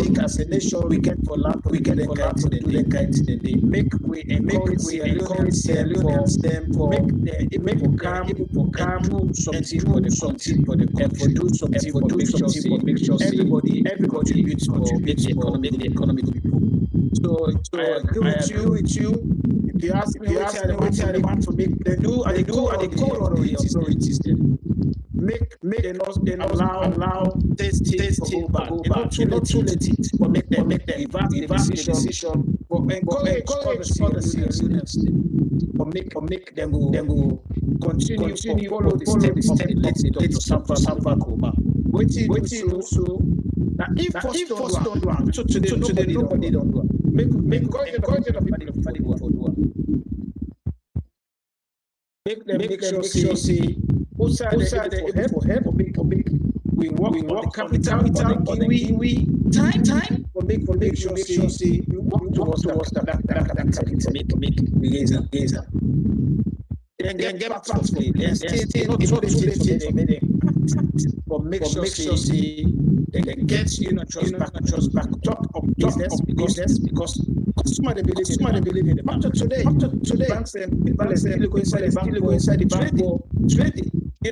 we get for land for do the kind thing they make we encourage them for make for calm do something for the country, do something for make sure everybody contributes for the economy people. So I agree with you. If you ask me what I want to make, they do and they call authorities then. Make them allow taste for go back. Not too late but make them revert the decision. But encourage other Syrians or make them go continue to follow the steps of the late Dr. Sampa Koma. Waiting so now if first don't do it, so today nobody don't do it. Make encourage everybody for do it. Make sure see outside the for help or make we work on the capital we time or make sure see we work towards that capital make laser. Then get back to play. Then stay not too late but make sure see they get trust back talk of business because customer they believe in the bank. Today banks people still go inside the bank for trading. The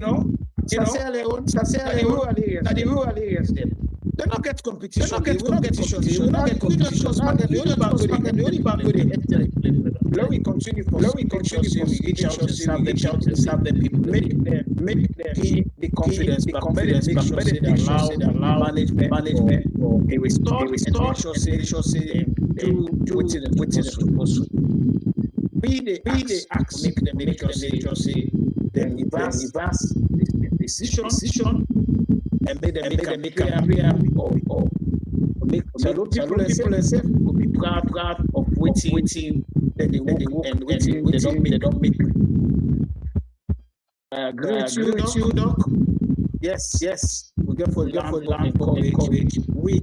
rural areas then. They don't get competition. They don't get competition. The only bank where they let we continue for reach out and serve the people. Make them the confidence back. Make sure they allow management for a restore and make sure say do what they're supposed to. Be the ask make sure say then reverse the decision and make them make a prayer or make people themselves will be proud of waiting that they work and waiting they don't make. I agree with you, Doc. Yes. We get for land for encourage. We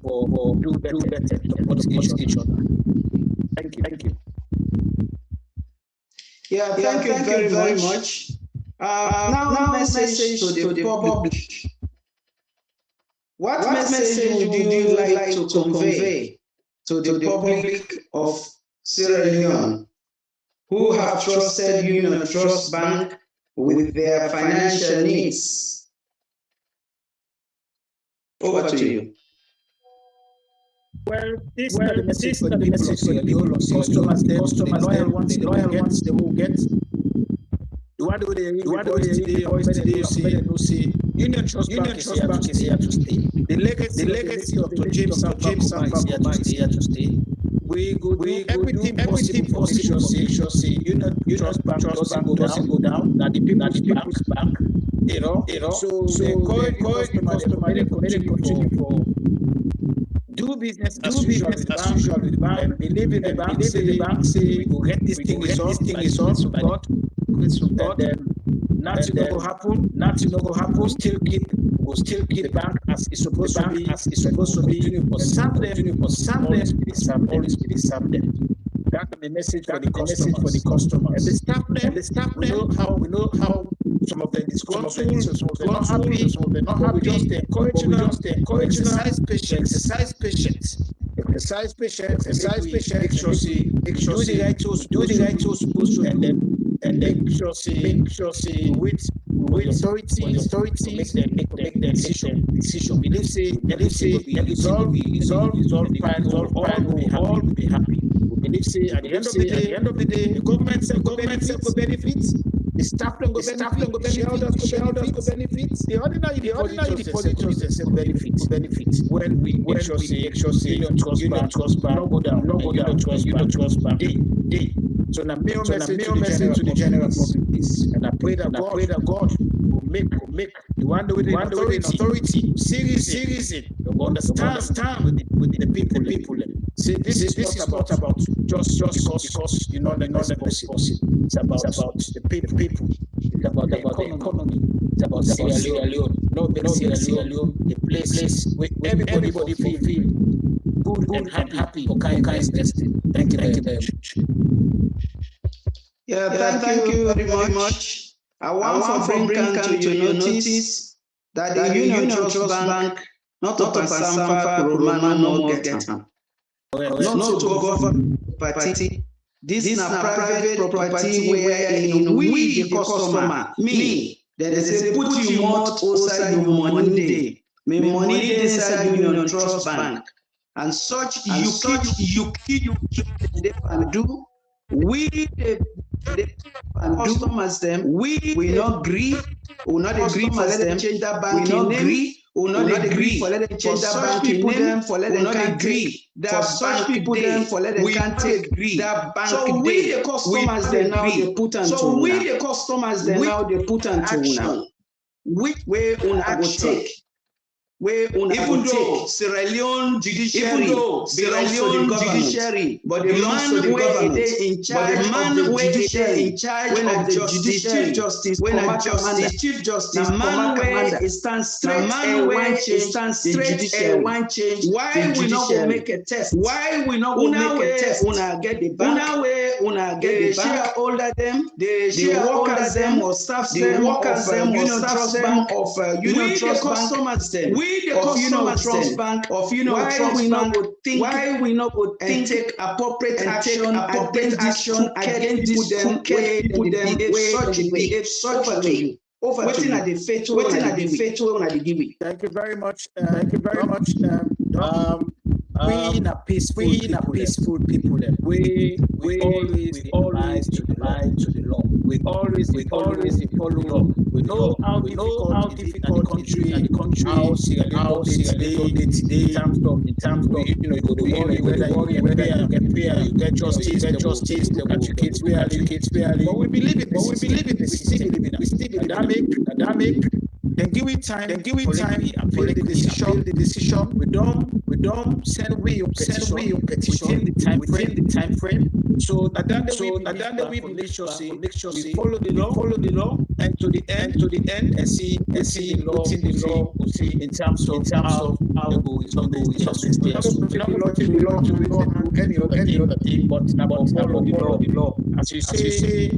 for do better support each other. Thank you. Yeah, thank you very much. Now message to the public. What message would you like to convey to the public of Sierra Leone who have trusted Union Trust Bank with their financial needs? Over to you. Well, this is the message for the people of Sierra Leone. Customers, the loyal ones, they will get. What do they today? Union Trust Bank is here to stay. The legacy of Dr. James Sambakoma is here to stay. We go do everything possible to make sure say Union Trust Bank doesn't go down. That the people's bank, you know. So we encourage customer to continue for do business as usual with the bank, and believe in the bank. Say we go get this thing resolved by God. And then nothing will happen. We'll still keep the bank as it's supposed to be. Continue for serve them. Always be serve them. That's the message for the customers. And the staff we know how some of them disgruntled, some of them not happy, some of them not happy. We just encourage them. Exercise patience. Make sure do the right tools, and then make sure with authorities to make their decision. Believe say resolve all will be happy. We believe say at the end of the day, the government will benefit. The staff will benefit. Shareholders will benefit. The ordinary depositors will benefit. When we make sure Union Trust Bank no go down. Union Trust Bank day. So now message to the general public is, and I pray that God will make the one with the authority series it, understand with the people. See, this is not about just because you know the possible. It's about the people. It's about the economy. It's about Sierra Leone. Not Sierra Leone, the place where everybody feel good and happy for kind investing. Thank you very much. Yeah, thank you very much. I want to bring to your notice that the Union Trust Bank not to Sanfa Romana no get am. Not to government property. This is a private property wherein we the customer, me, there is a put you mouth outside your money day. My money dey inside Union Trust Bank. And such you can do. We the customers them, we not agree, we not agree for let them change that bank. We not agree, we not agree for let them change that bank. People them for let them can't agree. For such people them for let them can't agree that bank. So we the customers then now they put on. So we the customers then now they put on to which way una go take. Even though Sierra Leone judiciary belongs to the government, but the man where is in charge of the judiciary, chief justice, the man where it stands straight and one change. Why we not go make a test? Una get the bank, una get the shareholder them, the workers them or staff them, workers them or staff them of Union Trust Customers them. The customer trust bank of Union Trust Bank would think why we not would think take appropriate action against them such way. Over to the faithful when I give it. Thank you very much. We in a peaceful people. We always to the law. We always follow law. We know how difficult the country how Sierra Leone today in terms of you go to worry whether you get justice, they catch your kids fairly. But we believe in this. We still believe in that. Dynamic. Then give it time. Appeal the decision. We don't send away your petition within the time frame. So that we make sure we follow the law and to the end and see the law in terms of how the go is not any other thing, but follow the law. As you say,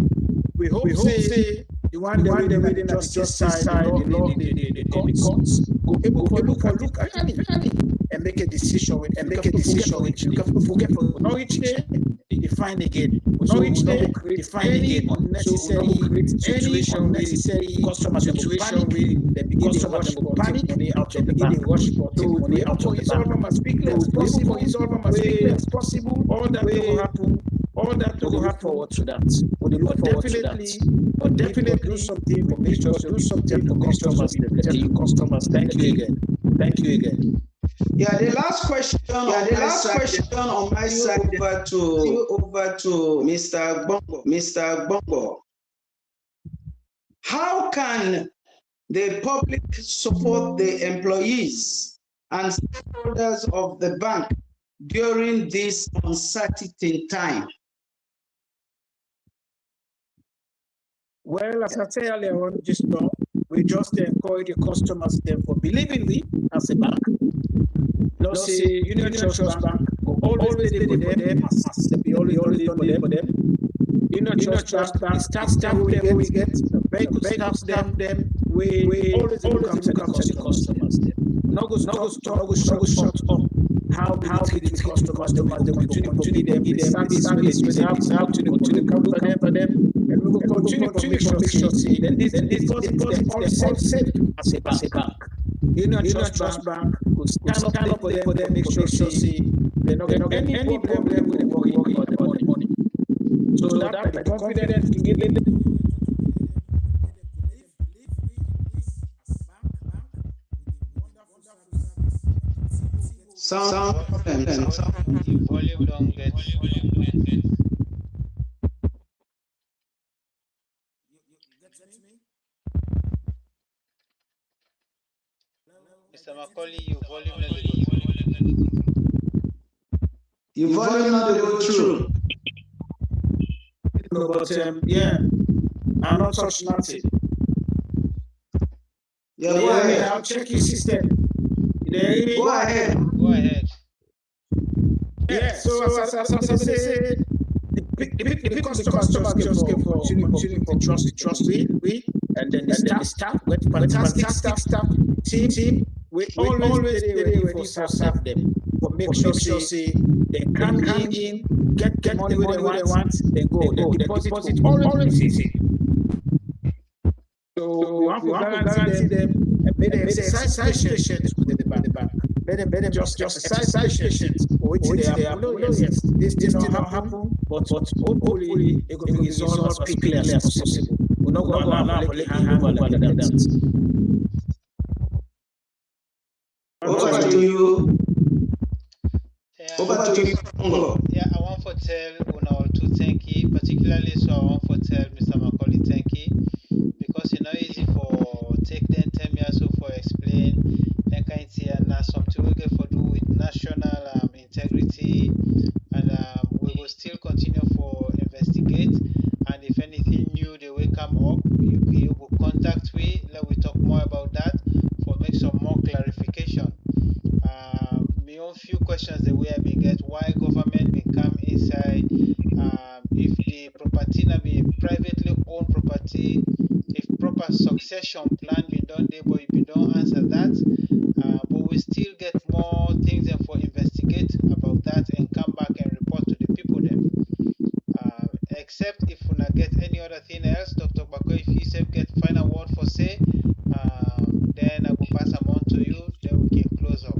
we hope the one that reading at justice side, the courts, go able to look at it and make a decision with you. Because forget for knowledge there, define again. So So we now will create define any again. unnecessary situation where customers will panic, they begin to rush for take money out of the bank. So we will able to resolve them as quickly as possible. All that will happen. All that will look forward to that. We look forward to that. But definitely do something for make sure do something for customers. Thank you again. Thank you again. Yeah, the last question on my side over to Mr. Bongo. How can the public support the employees and stakeholders of the bank during this uncertain time? Well, as I said earlier on, we just encourage the customers then for believing we as a bank. Let's say Union Trust Bank will always be there for them as they be always done for them. Union Trust Bank, the staff we get, the vehicle staff them, we always look after the customers. Not go shut up how we treat the customers, then we will continue to give them the service where they deserve, continue to look after them, and we will continue to make sure then this deposit all safe as a bank. Union Trust Bank will stand up for them, make sure they don't get any problem with worry about the money. So that the confidence can give them. Sound. The volume don't get. Mr. Macaulay, your volume not go. Your volume not go through. But yeah, I'm not touch nothing. Yeah, go ahead. I'll check your system. Go ahead. Go ahead. Yeah, so as I said, the customers just get for continuing to trust we, and then the staff, with fantastic staff team, we always be ready for serve them. But make sure they come in, get the money where they want, then go. The deposit always easy. So we want to guarantee them and make them exercise patience with the bank. Let them just exercise patience. Which they have. Yes, this thing not happen, but hopefully it will be resolved as quickly as possible. We're not going to allow for let hand over like that. Over to you. Over to you. Yeah, I want to tell Una to thank you, particularly so I want to tell Mr. Macaulay thank you, because it's not easy for take them 10 years so for explain that kind of thing, and something we get for do with national integrity, and we will still continue for investigate, and if anything new they will come up, you will contact me, let we talk more about that for make some more clarification. My own few questions the way I been get why government been come inside, if the property na be privately owned property, if proper succession plan been done there, but you don't answer that. But we still get more things and for investigate about that and come back and report to the people then. Except if we not get any other thing else, Dr. Bako, if you said get final word for say, then I will pass them on to you, then we can close up.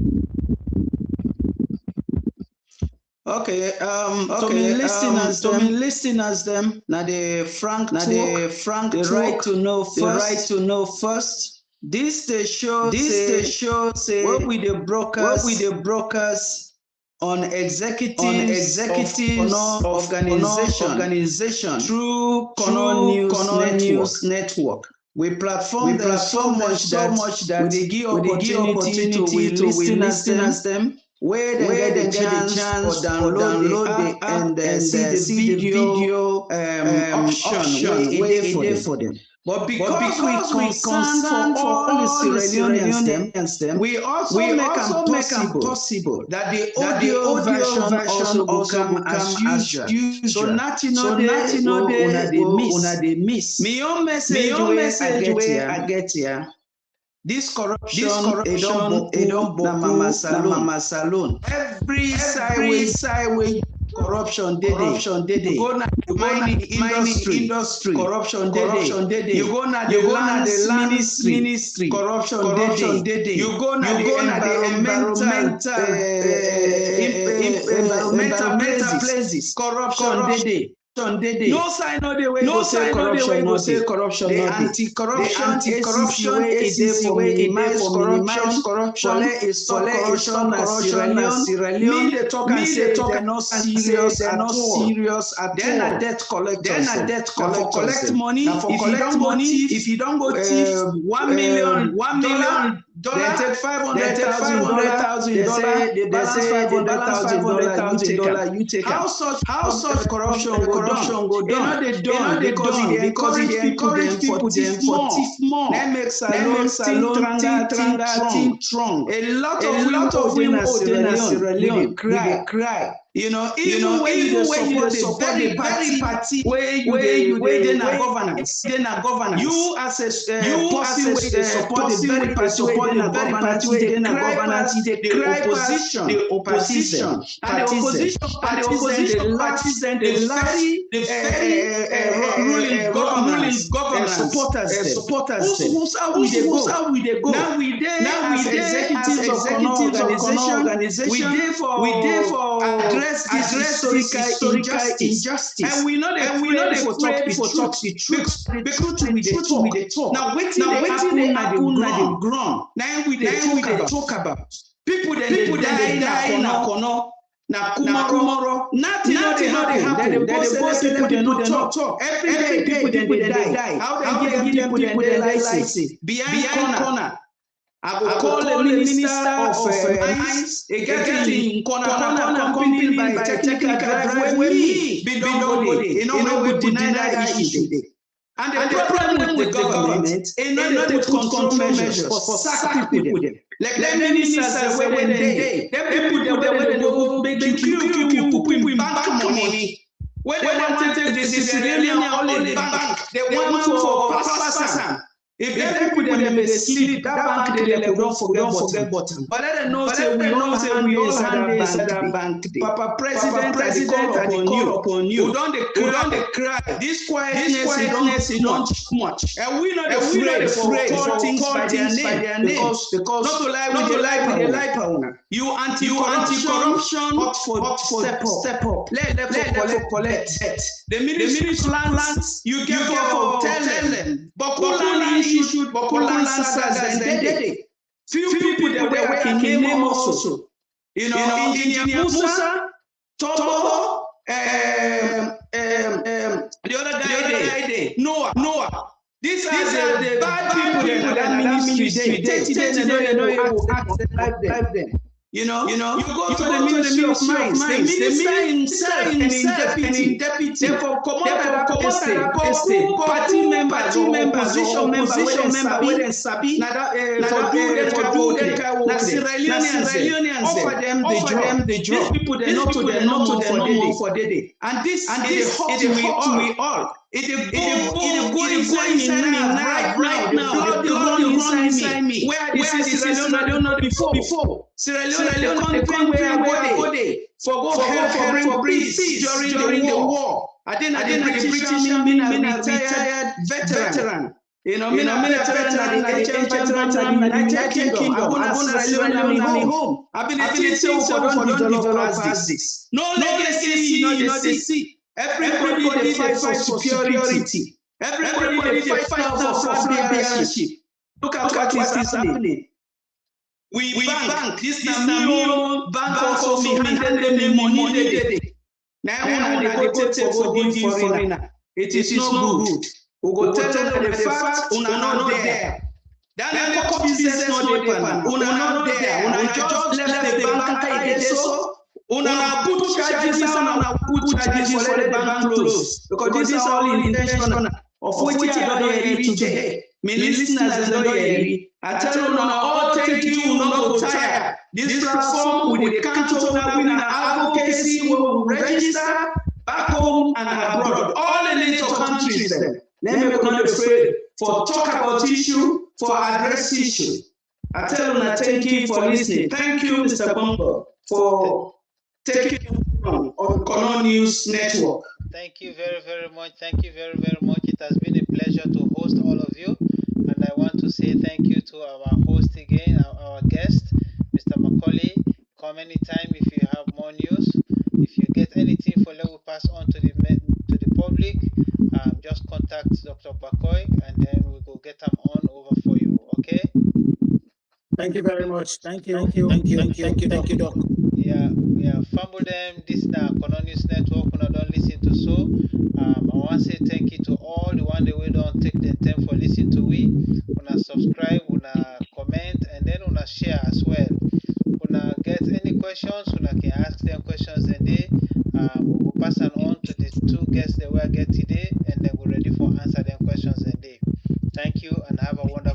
Okay, to me listeners them now the frank the right to know first. This the show say what with the brokers on executives of organization through Kono News Network. We platform so much that we give opportunity to listeners them where they get the chance to download the app and see the video option way for them. But because we concern for all the Sierra Leoneans them, we also make it possible that the audio version also come as usual. So nothing they miss. My own message where I get here. This corruption it don't boku na mama salon. Every side way corruption dey. You go na the mining industry, corruption dey. You go na the lands ministry, corruption dey. You go na the environmental places, corruption dey. No sign no dey wey go say corruption. The anti-corruption agency wey minimize corruption, stop corruption na Sierra Leone. Me dey talk and say they no serious at all. Then na debt collectors. For collect money, if you don't go thief $1 million, they take $500,000. They say the $500,000 you take. How such corruption go down? They done because they encourage people for thief more. That makes Salon think strong. A lot of women in Sierra Leone cry. Even when you support the very party where you dey na governance. You as a person wey dey support the very party where you dey na governance, the opposition. And the opposition parties ruling governance supporters. Who's how we dey go? Now we dey as executives of organization. We dey for address historical injustice. And we know they for talk the truth. The truth we dey talk. Now wetin dey happen na the ground. Now we dey talk about. People dey die na Kono. Na Kumaro, nothing dey happen. They go say people dey not talk. Every day people dey die. How they give people their license behind corner. I go call the minister of mines. They get in corner accompanied by technical drive where me be nobody. You know we deny that issue. And the problem with the government is not to put control measures for sack people them. Like them ministers where they people them where they go make you people in bank money. When they want to take the civilian only bank, they want for pass. If them people them they sleep, that bank they don't forget button. But let them know say we all hand that bank. Papa President call upon you. We don't cry. This quietness don't too much. And we not afraid call things by their name. Because not to lie with the lie. You anti-corruption for step up. Let collect. The ministry plans you get for tell them. But issued Bokulan sagas and did. Few people that were in name also. Engineer Musa, Tobo, the other guy there, Noah. These are the bad people that ministry. They know act them. You go to the Ministry of Mines. The minister himself in deputy. Therefore, party members, opposition member, when sabi, for do that Sierra Leoneans offer them the job. These people they not for day. And this is we all. It is going inside me right now. The blood inside me. Where this is Sierra Leone, I don't know before. Sierra Leone, the country where I go there for peace during the war. I didn't the British Army, a retired veteran. Military ancient veteran in the United Kingdom. I'm going to Sierra Leone home. I've been teaching for don't develop past this. No legacy, they see. Everybody they fight for superiority. Everybody they fight for leadership. Look at what is happening. We bank. This is new bank also me handle them the money they. Now they go take for giving foreigner. It is not good. We go tell them the fact una not there. That the business not there. Una not there. Una just left the bank high so. Una put charges down, una put charges for the bank close. Because this is all intentional. Of which I don't hear today. My listeners don't hear. I tell you now, all thank you, not go tire. This platform with the council now with an advocacy we will register back home and abroad. All the little countries then. Let me not afraid for talk about issue, for address issue. I tell you now, thank you for listening. Thank you, Mr. Bumble, for taking on Kono News Network. Thank you very, very much. Thank you very, very much. It has been a pleasure to host all of you. And I want to say thank you to our host again, our guest, Mr. Macaulay. Come anytime if you have more news. If you get anything for let we pass on to the public, just contact Dr. Bakoy and then we will get them on over for you. Okay? Thank you very much. Thank you. Thank you, Doc. Yeah, fumble them. This now Kono News Network. Una don't listen to so. I want to say thank you to all the one that we don't take the time for listening to we. Una subscribe, una comment, and then una share as well. Una get any questions, una can ask them questions and they we will pass on to the two guests that we get today, and then we're ready for answer them questions and they. Thank you and have a wonderful